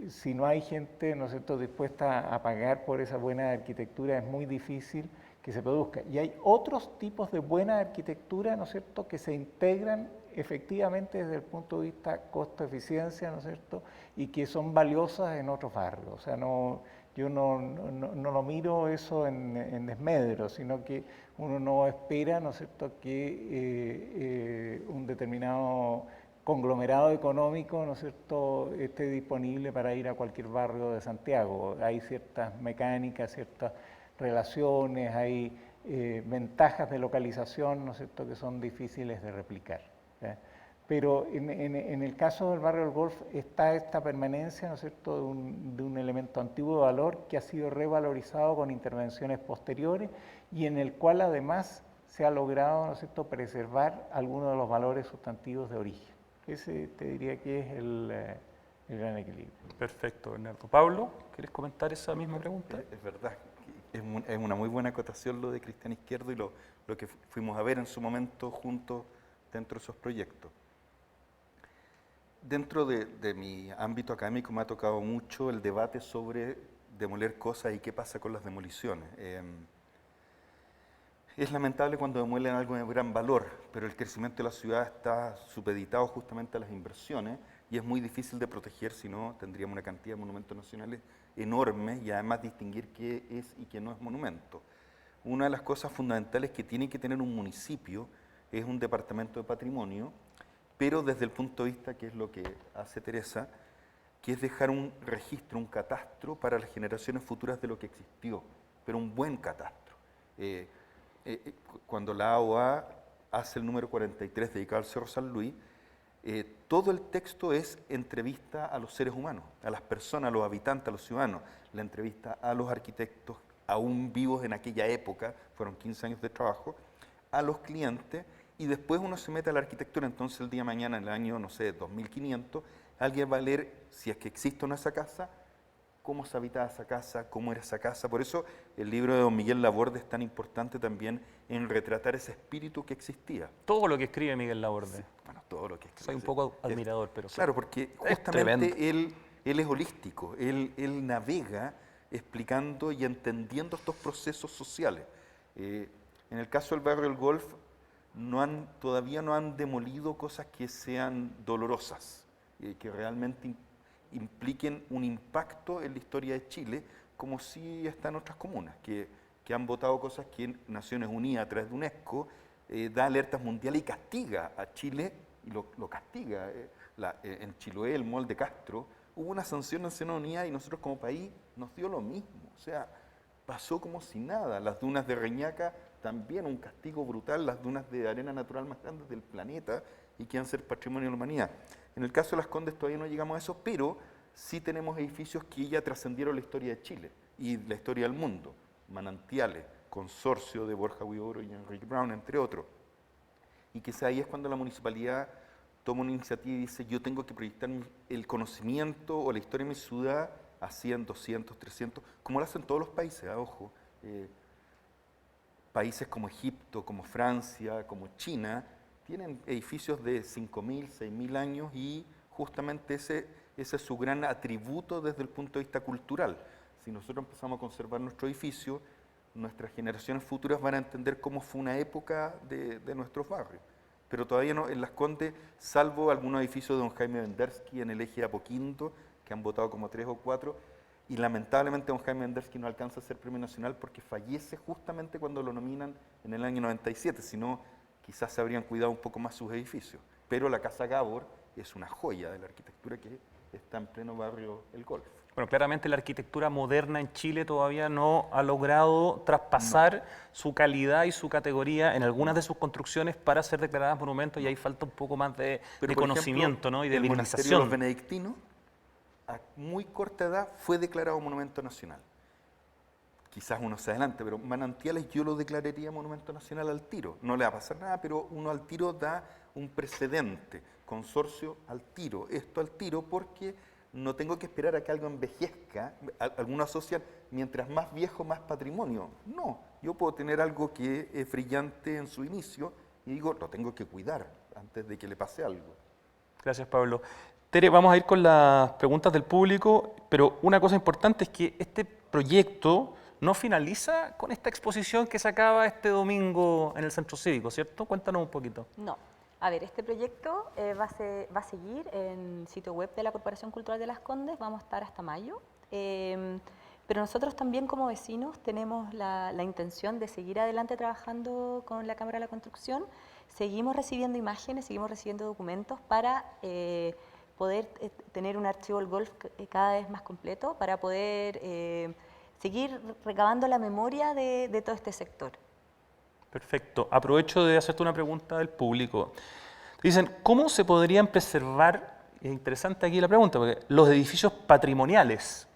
si no hay gente, ¿no es cierto?, dispuesta a pagar por esa buena arquitectura, es muy difícil que se produzca. Y hay otros tipos de buena arquitectura, ¿no es cierto?, que se integran efectivamente desde el punto de vista costo-eficiencia, ¿no es cierto?, y que son valiosas en otros barrios. O sea, yo no lo miro eso en desmedro, sino que uno no espera, ¿no es cierto?, que un determinado conglomerado económico, ¿no es cierto?, esté disponible para ir a cualquier barrio de Santiago. Hay ciertas mecánicas, ciertas relaciones, hay ventajas de localización, ¿no es cierto?, que son difíciles de replicar. Pero en el caso del barrio del Golf está esta permanencia, ¿no es cierto?, de un elemento antiguo de valor que ha sido revalorizado con intervenciones posteriores y en el cual además se ha logrado, ¿no es cierto?, preservar algunos de los valores sustantivos de origen. Ese te diría que es el gran equilibrio. Perfecto, Bernardo. Pablo, ¿quieres comentar esa misma pregunta? Es verdad, es una muy buena acotación lo de Cristian Izquierdo y lo que fuimos a ver en su momento juntos dentro de esos proyectos. Dentro de mi ámbito académico me ha tocado mucho el debate sobre demoler cosas y qué pasa con las demoliciones. Es lamentable cuando demuelen algo de gran valor, pero el crecimiento de la ciudad está supeditado justamente a las inversiones y es muy difícil de proteger, si no tendríamos una cantidad de monumentos nacionales enormes y además distinguir qué es y qué no es monumento. Una de las cosas fundamentales que tiene que tener un municipio es un departamento de patrimonio, pero desde el punto de vista, que es lo que hace Teresa, que es dejar un registro, un catastro para las generaciones futuras de lo que existió, pero un buen catastro. Cuando la AOA hace el número 43 dedicado al Cerro San Luis, todo el texto es entrevista a los seres humanos, a las personas, a los habitantes, a los ciudadanos, la entrevista a los arquitectos, aún vivos en aquella época, fueron 15 años de trabajo, a los clientes, y después uno se mete a la arquitectura. Entonces el día de mañana, en el año, no sé, 2500, alguien va a leer si es que existe o no esa casa, cómo se habitaba esa casa, cómo era esa casa. Por eso el libro de don Miguel Laborde es tan importante también en retratar ese espíritu que existía. Todo lo que escribe Miguel Laborde. Bueno, todo lo que escribe. Soy un poco admirador, pero sí. Claro, porque Es tremendo. justamente él es holístico, él navega explicando y entendiendo estos procesos sociales. En el caso del barrio del Golf, todavía no han demolido cosas que sean dolorosas, que realmente impliquen un impacto en la historia de Chile, como sí está en otras comunas, que han votado cosas que Naciones Unidas, a través de UNESCO, da alertas mundiales y castiga a Chile, y lo castiga. En Chiloé, el Mall de Castro, hubo una sanción en Naciones Unidas y nosotros como país nos dio lo mismo. O sea, pasó como si nada. Las dunas de Reñaca, también un castigo brutal, las dunas de arena natural más grandes del planeta y que han ser patrimonio de la humanidad. En el caso de Las Condes todavía no llegamos a eso, pero sí tenemos edificios que ya trascendieron la historia de Chile y la historia del mundo. Manantiales, Consorcio de Borja Huidobro y Enrique Brown, entre otros. Y quizá ahí es cuando la municipalidad toma una iniciativa y dice, yo tengo que proyectar el conocimiento o la historia de mi ciudad a 100, 200, 300, como lo hacen todos los países, ojo. Países como Egipto, como Francia, como China, tienen edificios de 5.000, 6.000 años y justamente ese es su gran atributo desde el punto de vista cultural. Si nosotros empezamos a conservar nuestro edificio, nuestras generaciones futuras van a entender cómo fue una época de nuestros barrios. Pero todavía no, en Las Condes, salvo algunos edificios de don Jaime Vendersky en el eje de Apoquindo, que han votado como 3 o 4, y lamentablemente don Jaime Vendersky no alcanza a ser premio nacional porque fallece justamente cuando lo nominan en el año 97, si no quizás se habrían cuidado un poco más sus edificios. Pero la Casa Gabor es una joya de la arquitectura que está en pleno barrio El Golf. Bueno, claramente la arquitectura moderna en Chile todavía no ha logrado traspasar su calidad y su categoría en algunas de sus construcciones para ser declaradas monumentos y ahí falta un poco más de conocimiento, ¿no? Y de el monasterio de virilización. los benedictinos, a muy corta edad, fue declarado monumento nacional. Quizás uno se adelante, pero Manantiales yo lo declararía monumento nacional al tiro. No le va a pasar nada, pero uno al tiro da un precedente. Consorcio al tiro, esto al tiro, porque no tengo que esperar a que algo envejezca. Algunos asocian, mientras más viejo, más patrimonio. No, yo puedo tener algo que es brillante en su inicio y digo, lo tengo que cuidar antes de que le pase algo. Gracias, Pablo. Tere, vamos a ir con las preguntas del público, pero una cosa importante es que este proyecto no finaliza con esta exposición que se acaba este domingo en el Centro Cívico, ¿cierto? Cuéntanos un poquito. No. A ver, este proyecto va a seguir en el sitio web de la Corporación Cultural de Las Condes, vamos a estar hasta mayo, pero nosotros también como vecinos tenemos la intención de seguir adelante trabajando con la Cámara de la Construcción, seguimos recibiendo imágenes, seguimos recibiendo documentos para poder tener un archivo del golf cada vez más completo, para poder seguir recabando la memoria de todo este sector. Perfecto. Aprovecho de hacerte una pregunta del público. Dicen, ¿cómo se podrían preservar, es interesante aquí la pregunta, porque los edificios patrimoniales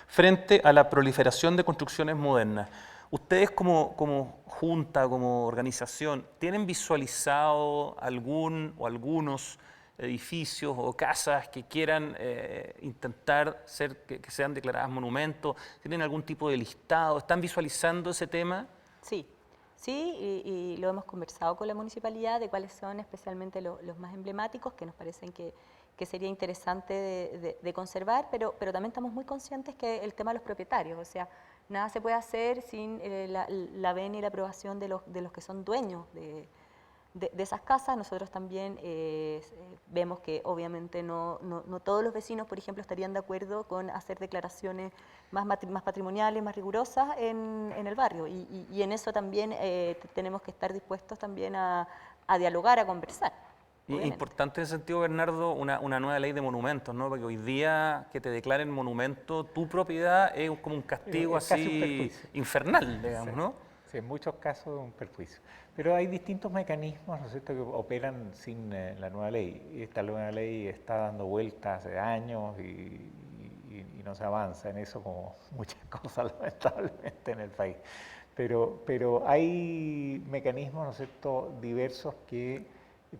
frente a la proliferación de construcciones modernas? ¿Ustedes como junta, como organización, tienen visualizado algún o algunos edificios o casas que quieran intentar que sean declaradas monumentos? ¿Tienen algún tipo de listado? ¿Están visualizando ese tema? Sí. Sí, y lo hemos conversado con la municipalidad de cuáles son especialmente los más emblemáticos que nos parecen que sería interesante de conservar, pero también estamos muy conscientes que el tema de los propietarios, o sea, nada se puede hacer sin la venia y la aprobación de los que son dueños de esas casas. Nosotros también vemos que obviamente no todos los vecinos, por ejemplo, estarían de acuerdo con hacer declaraciones más patrimoniales, más rigurosas en el barrio. Y en eso también tenemos que estar dispuestos también a dialogar, a conversar. Y importante en ese sentido, Bernardo, una nueva ley de monumentos, ¿no? Porque hoy día que te declaren monumento tu propiedad es como un castigo así infernal, digamos, ¿no? Sí, en muchos casos un perjuicio. Pero hay distintos mecanismos, ¿no es cierto?, que operan sin la nueva ley. Esta nueva ley está dando vueltas hace años y no se avanza en eso como muchas cosas lamentablemente en el país. Pero hay mecanismos, ¿no es cierto?, diversos que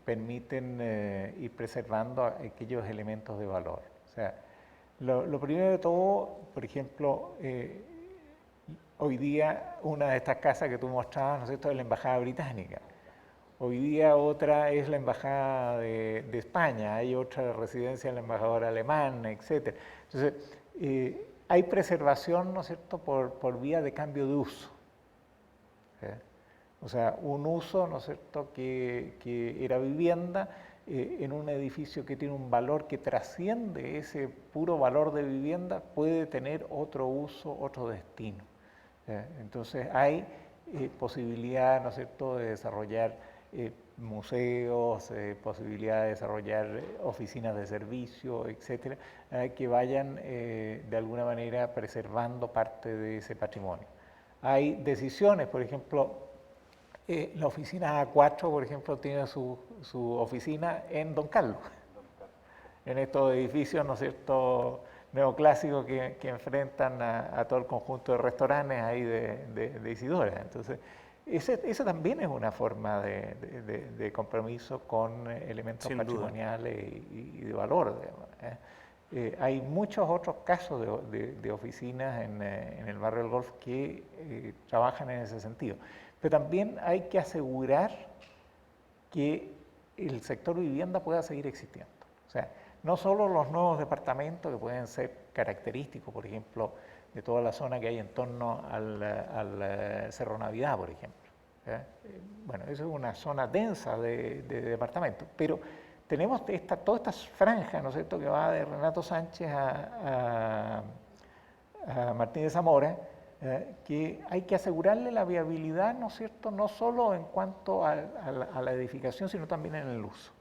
permiten ir preservando aquellos elementos de valor. O sea, Lo primero de todo, por ejemplo, hoy día una de estas casas que tú mostrabas, ¿no es cierto?, es la Embajada Británica. Hoy día otra es la Embajada de España, hay otra residencia del embajador alemán, etc. Entonces, hay preservación, ¿no es cierto?, por vía de cambio de uso. O sea, un uso, ¿no es cierto?, que era vivienda, en un edificio que tiene un valor que trasciende ese puro valor de vivienda, puede tener otro uso, otro destino. Entonces hay posibilidad, ¿no es cierto?, de desarrollar museos, posibilidad de desarrollar oficinas de servicio, etcétera, que vayan de alguna manera preservando parte de ese patrimonio. Hay decisiones, por ejemplo, la oficina A4, por ejemplo, tiene su oficina en Don Carlos, en estos edificios, ¿no es cierto?, neoclásicos que enfrentan a todo el conjunto de restaurantes ahí de Isidora. Entonces, eso también es una forma de compromiso con elementos Sin duda. patrimoniales y de valor, digamos, hay muchos otros casos de oficinas en el barrio del Golf que trabajan en ese sentido. Pero también hay que asegurar que el sector vivienda pueda seguir existiendo. O sea, no solo los nuevos departamentos que pueden ser característicos, por ejemplo, de toda la zona que hay en torno al Cerro Navidad, por ejemplo. Bueno, eso es una zona densa de departamentos, pero tenemos toda esta franja, ¿no es cierto?, que va de Renato Sánchez a Martín de Zamora, que hay que asegurarle la viabilidad, ¿no es cierto?, no solo en cuanto a la edificación, sino también en el uso.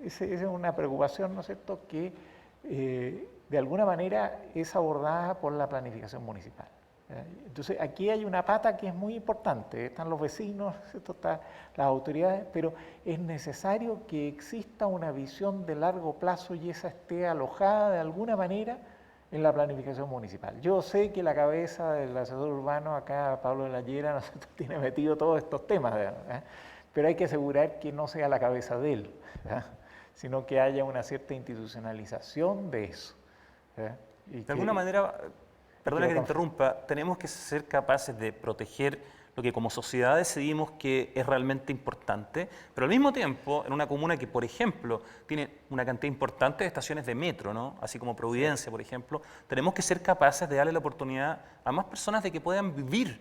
Esa es una preocupación, ¿no es cierto?, que de alguna manera es abordada por la planificación municipal. Entonces, aquí hay una pata que es muy importante, están los vecinos, están las autoridades, pero es necesario que exista una visión de largo plazo y esa esté alojada de alguna manera en la planificación municipal. Yo sé que la cabeza del asesor urbano, acá Pablo de la Llera, tiene metido todos estos temas, pero hay que asegurar que no sea la cabeza de él, sino que haya una cierta institucionalización de eso. De alguna manera, perdona que te interrumpa, tenemos que ser capaces de proteger lo que como sociedad decidimos que es realmente importante, pero al mismo tiempo, en una comuna que, por ejemplo, tiene una cantidad importante de estaciones de metro, ¿no?, así como Providencia, por ejemplo, tenemos que ser capaces de darle la oportunidad a más personas de que puedan vivir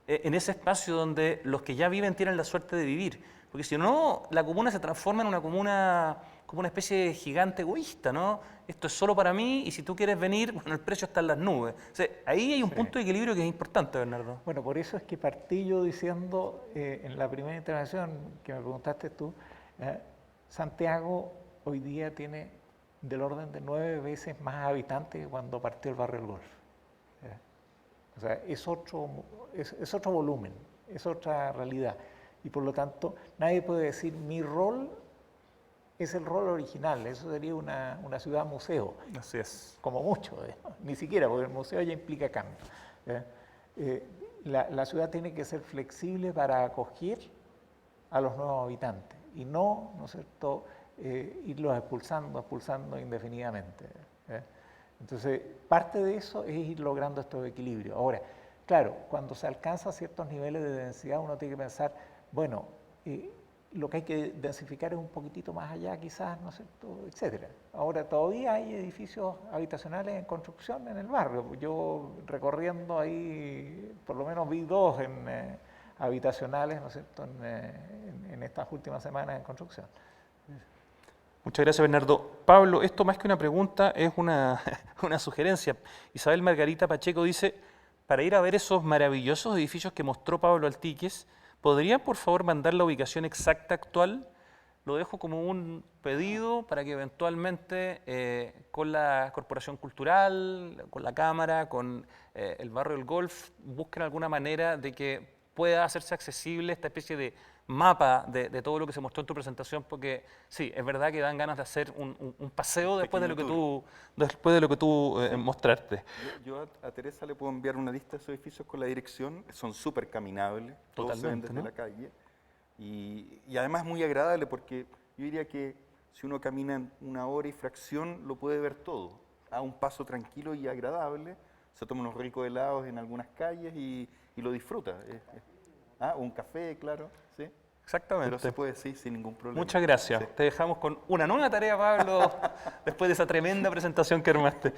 en ese espacio donde los que ya viven tienen la suerte de vivir. Porque si no, la comuna se transforma en una comuna como una especie de gigante egoísta, ¿no? Esto es solo para mí y si tú quieres venir, bueno, el precio está en las nubes. O sea, ahí hay un punto de equilibrio que es importante, Bernardo. Bueno, por eso es que partí yo diciendo en la primera intervención que me preguntaste tú, Santiago hoy día tiene del orden de 9 veces más habitantes que cuando partió el barrio del Golf. O sea, es otro volumen, es otra realidad. Y por lo tanto, nadie puede decir mi rol es el rol original, eso sería una ciudad museo. Así es. Como mucho, ni siquiera, porque el museo ya implica cambio. La ciudad tiene que ser flexible para acoger a los nuevos habitantes y no es cierto?, irlos expulsando indefinidamente. Entonces, parte de eso es ir logrando estos equilibrios. Ahora, claro, cuando se alcanza ciertos niveles de densidad, uno tiene que pensar, bueno, lo que hay que densificar es un poquitito más allá, quizás, ¿no es cierto?, etcétera. Ahora, todavía hay edificios habitacionales en construcción en el barrio. Yo recorriendo ahí, por lo menos vi 2 habitacionales, ¿no es cierto?, en estas últimas semanas en construcción. Muchas gracias, Bernardo. Pablo, esto más que una pregunta es una sugerencia. Isabel Margarita Pacheco dice, para ir a ver esos maravillosos edificios que mostró Pablo Altiques, ¿podrían por favor mandar la ubicación exacta actual? Lo dejo como un pedido para que eventualmente con la Corporación Cultural, con la Cámara, con el Barrio del Golf, busquen alguna manera de que pueda hacerse accesible esta especie de mapa de todo lo que se mostró en tu presentación, porque sí, es verdad que dan ganas de hacer un paseo después de lo que tú mostraste. Yo a Teresa le puedo enviar una lista de esos edificios con la dirección, son súper caminables, todos se ven desde la calle, y además muy agradable porque yo diría que si uno camina en 1 hora y fracción lo puede ver todo. a un paso tranquilo y agradable, se toma unos ricos helados en algunas calles y lo disfruta. Un café, claro, sí. Exactamente. Pero se puede, sí, sin ningún problema. Muchas gracias. Sí. Te dejamos con una nueva tarea, Pablo, después de esa tremenda presentación que armaste.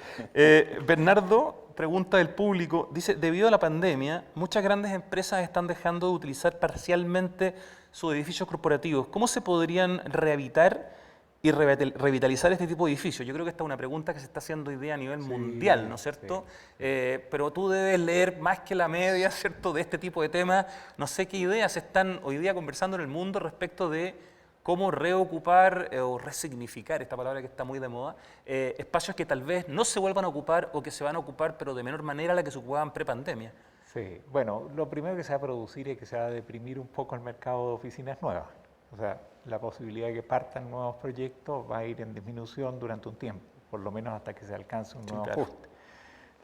Bernardo, pregunta del público, dice, debido a la pandemia, muchas grandes empresas están dejando de utilizar parcialmente sus edificios corporativos. ¿Cómo se podrían rehabilitar y revitalizar este tipo de edificios? Yo creo que esta es una pregunta que se está haciendo hoy día a nivel mundial, ¿no es cierto? Sí. Pero tú debes leer más que la media, ¿cierto?, de este tipo de temas. No sé qué ideas están hoy día conversando en el mundo respecto de cómo reocupar o resignificar, esta palabra que está muy de moda, espacios que tal vez no se vuelvan a ocupar o que se van a ocupar, pero de menor manera a la que se ocupaban pre-pandemia. Sí, bueno, lo primero que se va a producir es que se va a deprimir un poco el mercado de oficinas nuevas. O sea, la posibilidad de que partan nuevos proyectos va a ir en disminución durante un tiempo, por lo menos hasta que se alcance un nuevo ajuste.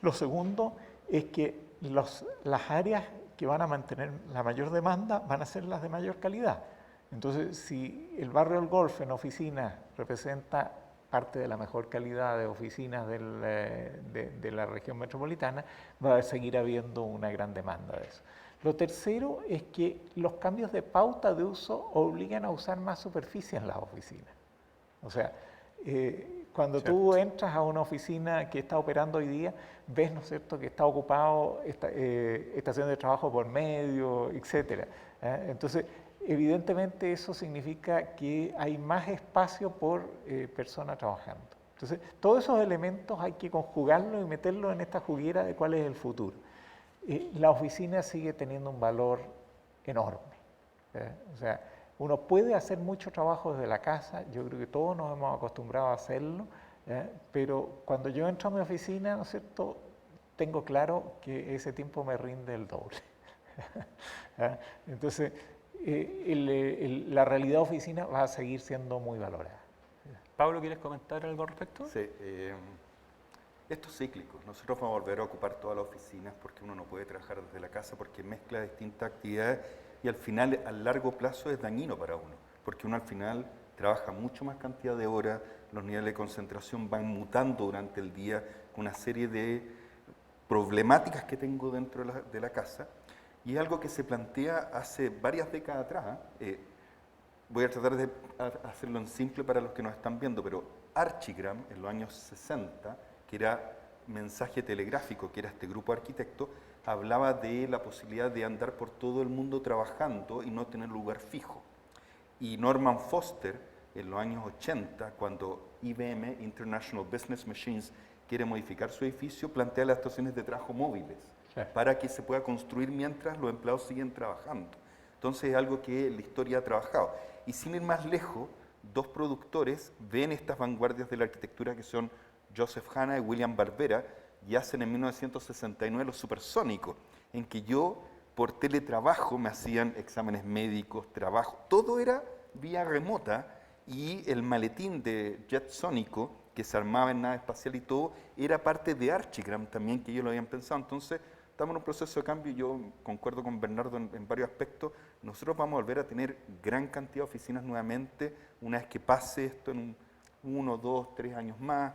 Lo segundo es que las áreas que van a mantener la mayor demanda van a ser las de mayor calidad. Entonces, si el barrio del Golf en oficinas representa parte de la mejor calidad de oficinas de la región metropolitana, va a seguir habiendo una gran demanda de eso. Lo tercero es que los cambios de pauta de uso obligan a usar más superficie en las oficinas. O sea, cuando tú entras a una oficina que está operando hoy día, ves, ¿no es cierto?, que está ocupado estación de trabajo por medio, etcétera. Entonces, evidentemente eso significa que hay más espacio por persona trabajando. Entonces, todos esos elementos hay que conjugarlos y meterlos en esta juguera de cuál es el futuro. La oficina sigue teniendo un valor enorme. O sea, uno puede hacer mucho trabajo desde la casa, yo creo que todos nos hemos acostumbrado a hacerlo, pero cuando yo entro a mi oficina, ¿no es cierto?, tengo claro que ese tiempo me rinde el doble. Entonces, la realidad oficina va a seguir siendo muy valorada. Pablo, ¿quieres comentar algo al respecto? Sí. Esto es cíclico. Nosotros vamos a volver a ocupar todas las oficinas porque uno no puede trabajar desde la casa porque mezcla distintas actividades y al final, a largo plazo, es dañino para uno. Porque uno al final trabaja mucho más cantidad de horas, los niveles de concentración van mutando durante el día con una serie de problemáticas que tengo dentro de la casa. Y es algo que se plantea hace varias décadas atrás. Voy a tratar de hacerlo en simple para los que nos están viendo, pero Archigram, en los años 60, que era Mensaje Telegráfico, que era este grupo de arquitectos, hablaba de la posibilidad de andar por todo el mundo trabajando y no tener lugar fijo. Y Norman Foster, en los años 80, cuando IBM, International Business Machines, quiere modificar su edificio, plantea las estaciones de trabajo móviles para que se pueda construir mientras los empleados siguen trabajando. Entonces es algo que la historia ha trabajado. Y sin ir más lejos, dos productores ven estas vanguardias de la arquitectura que son Joseph Hanna y William Barbera, y hacen en 1969 los supersónicos, en que yo por teletrabajo me hacían exámenes médicos, trabajo, todo era vía remota, y el maletín de jet sónico que se armaba en nave espacial y todo, era parte de Archigram también, que ellos lo habían pensado. Entonces, estamos en un proceso de cambio y yo concuerdo con Bernardo en varios aspectos. Nosotros vamos a volver a tener gran cantidad de oficinas nuevamente una vez que pase esto en 1, 2, 3 años más,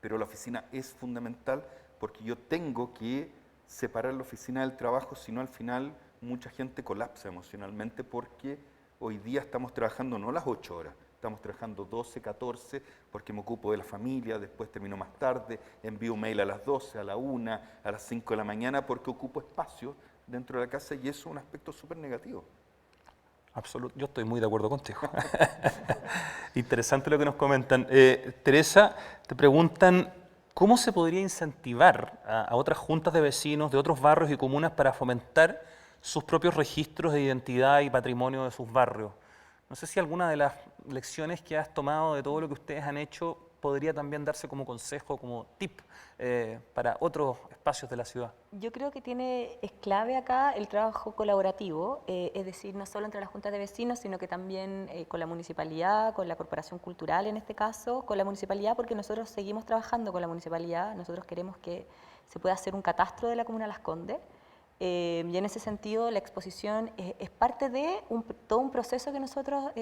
pero la oficina es fundamental porque yo tengo que separar la oficina del trabajo, si no al final mucha gente colapsa emocionalmente porque hoy día estamos trabajando no las 8 horas, estamos trabajando 12, 14, porque me ocupo de la familia, después termino más tarde, envío un mail a las 12, a la 1, a las 5 de la mañana, porque ocupo espacio dentro de la casa y eso es un aspecto súper negativo. Absoluto, yo estoy muy de acuerdo contigo. Interesante lo que nos comentan. Teresa, te preguntan, ¿cómo se podría incentivar a otras juntas de vecinos de otros barrios y comunas para fomentar sus propios registros de identidad y patrimonio de sus barrios? No sé si alguna de las lecciones que has tomado de todo lo que ustedes han hecho podría también darse como consejo, como tip para otros espacios de la ciudad. Yo creo que es clave acá el trabajo colaborativo, es decir, no solo entre las juntas de vecinos, sino que también con la municipalidad, con la corporación cultural en este caso, con la municipalidad, porque nosotros seguimos trabajando con la municipalidad, nosotros queremos que se pueda hacer un catastro de la comuna Las Condes, y en ese sentido la exposición es parte de todo un proceso que nosotros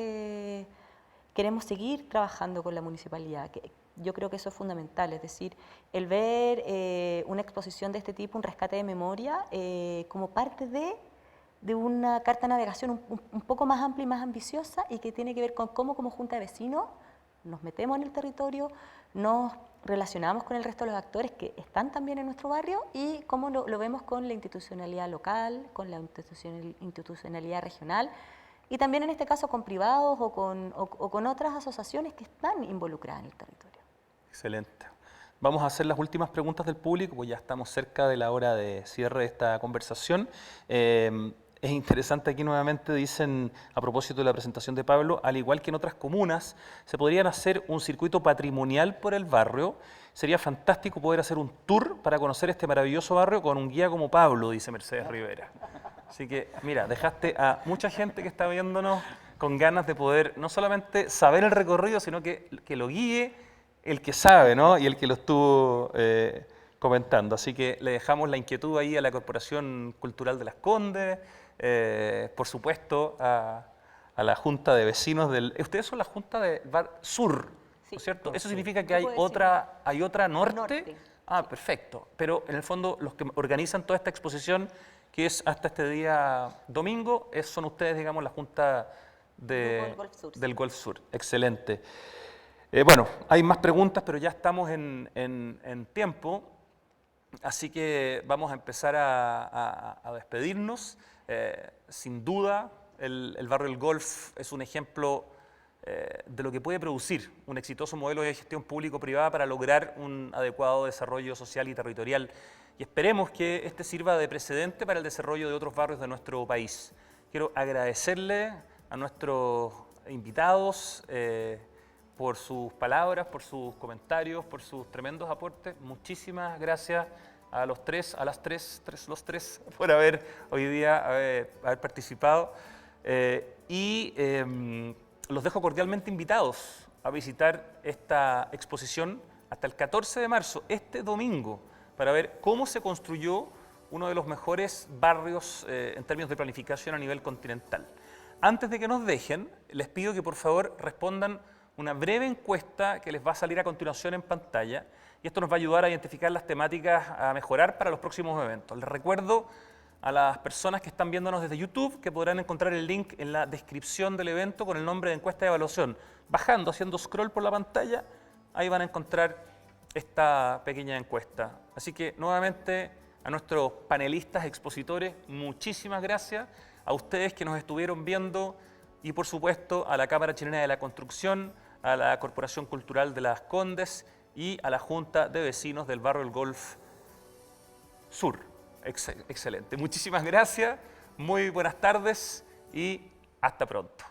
queremos seguir trabajando con la municipalidad. Yo creo que eso es fundamental, es decir, el ver una exposición de este tipo, un rescate de memoria, como parte de una carta de navegación un poco más amplia y más ambiciosa y que tiene que ver con cómo como Junta de Vecinos nos metemos en el territorio, nos relacionamos con el resto de los actores que están también en nuestro barrio y cómo lo vemos con la institucionalidad local, con la institucionalidad regional y también en este caso con privados o con otras asociaciones que están involucradas en el territorio. Excelente. Vamos a hacer las últimas preguntas del público, pues ya estamos cerca de la hora de cierre de esta conversación. Es interesante, aquí nuevamente dicen, a propósito de la presentación de Pablo, al igual que en otras comunas, se podrían hacer un circuito patrimonial por el barrio. Sería fantástico poder hacer un tour para conocer este maravilloso barrio con un guía como Pablo, dice Mercedes Rivera. Así que, mira, dejaste a mucha gente que está viéndonos con ganas de poder no solamente saber el recorrido, sino que lo guíe el que sabe, ¿no? Y el que lo estuvo comentando. Así que le dejamos la inquietud ahí a la Corporación Cultural de Las Condes, por supuesto a la Junta de Vecinos del... Ustedes son la Junta de Sur, ¿no es cierto? ¿Eso significa que hay otra norte? Ah, perfecto. Pero en el fondo los que organizan toda esta exposición, que es hasta este día domingo, son ustedes, digamos, la Junta del Golf Sur. Excelente. Bueno, hay más preguntas, pero ya estamos en tiempo, así que vamos a empezar a despedirnos. Sin duda, el barrio del Golf es un ejemplo de lo que puede producir un exitoso modelo de gestión público-privada para lograr un adecuado desarrollo social y territorial. Y esperemos que este sirva de precedente para el desarrollo de otros barrios de nuestro país. Quiero agradecerle a nuestros invitados por sus palabras, por sus comentarios, por sus tremendos aportes. Muchísimas gracias a los tres, los tres, por haber hoy día haber participado. Los dejo cordialmente invitados a visitar esta exposición hasta el 14 de marzo, este domingo, para ver cómo se construyó uno de los mejores barrios en términos de planificación a nivel continental. Antes de que nos dejen, les pido que por favor respondan una breve encuesta que les va a salir a continuación en pantalla y esto nos va a ayudar a identificar las temáticas a mejorar para los próximos eventos. Les recuerdo a las personas que están viéndonos desde YouTube que podrán encontrar el link en la descripción del evento con el nombre de encuesta de evaluación. Bajando, haciendo scroll por la pantalla, ahí van a encontrar esta pequeña encuesta. Así que nuevamente a nuestros panelistas, expositores, muchísimas gracias. A ustedes que nos estuvieron viendo y por supuesto a la Cámara Chilena de la Construcción, a la Corporación Cultural de Las Condes y a la Junta de Vecinos del Barrio del Golf Sur. Excelente. Muchísimas gracias, muy buenas tardes y hasta pronto.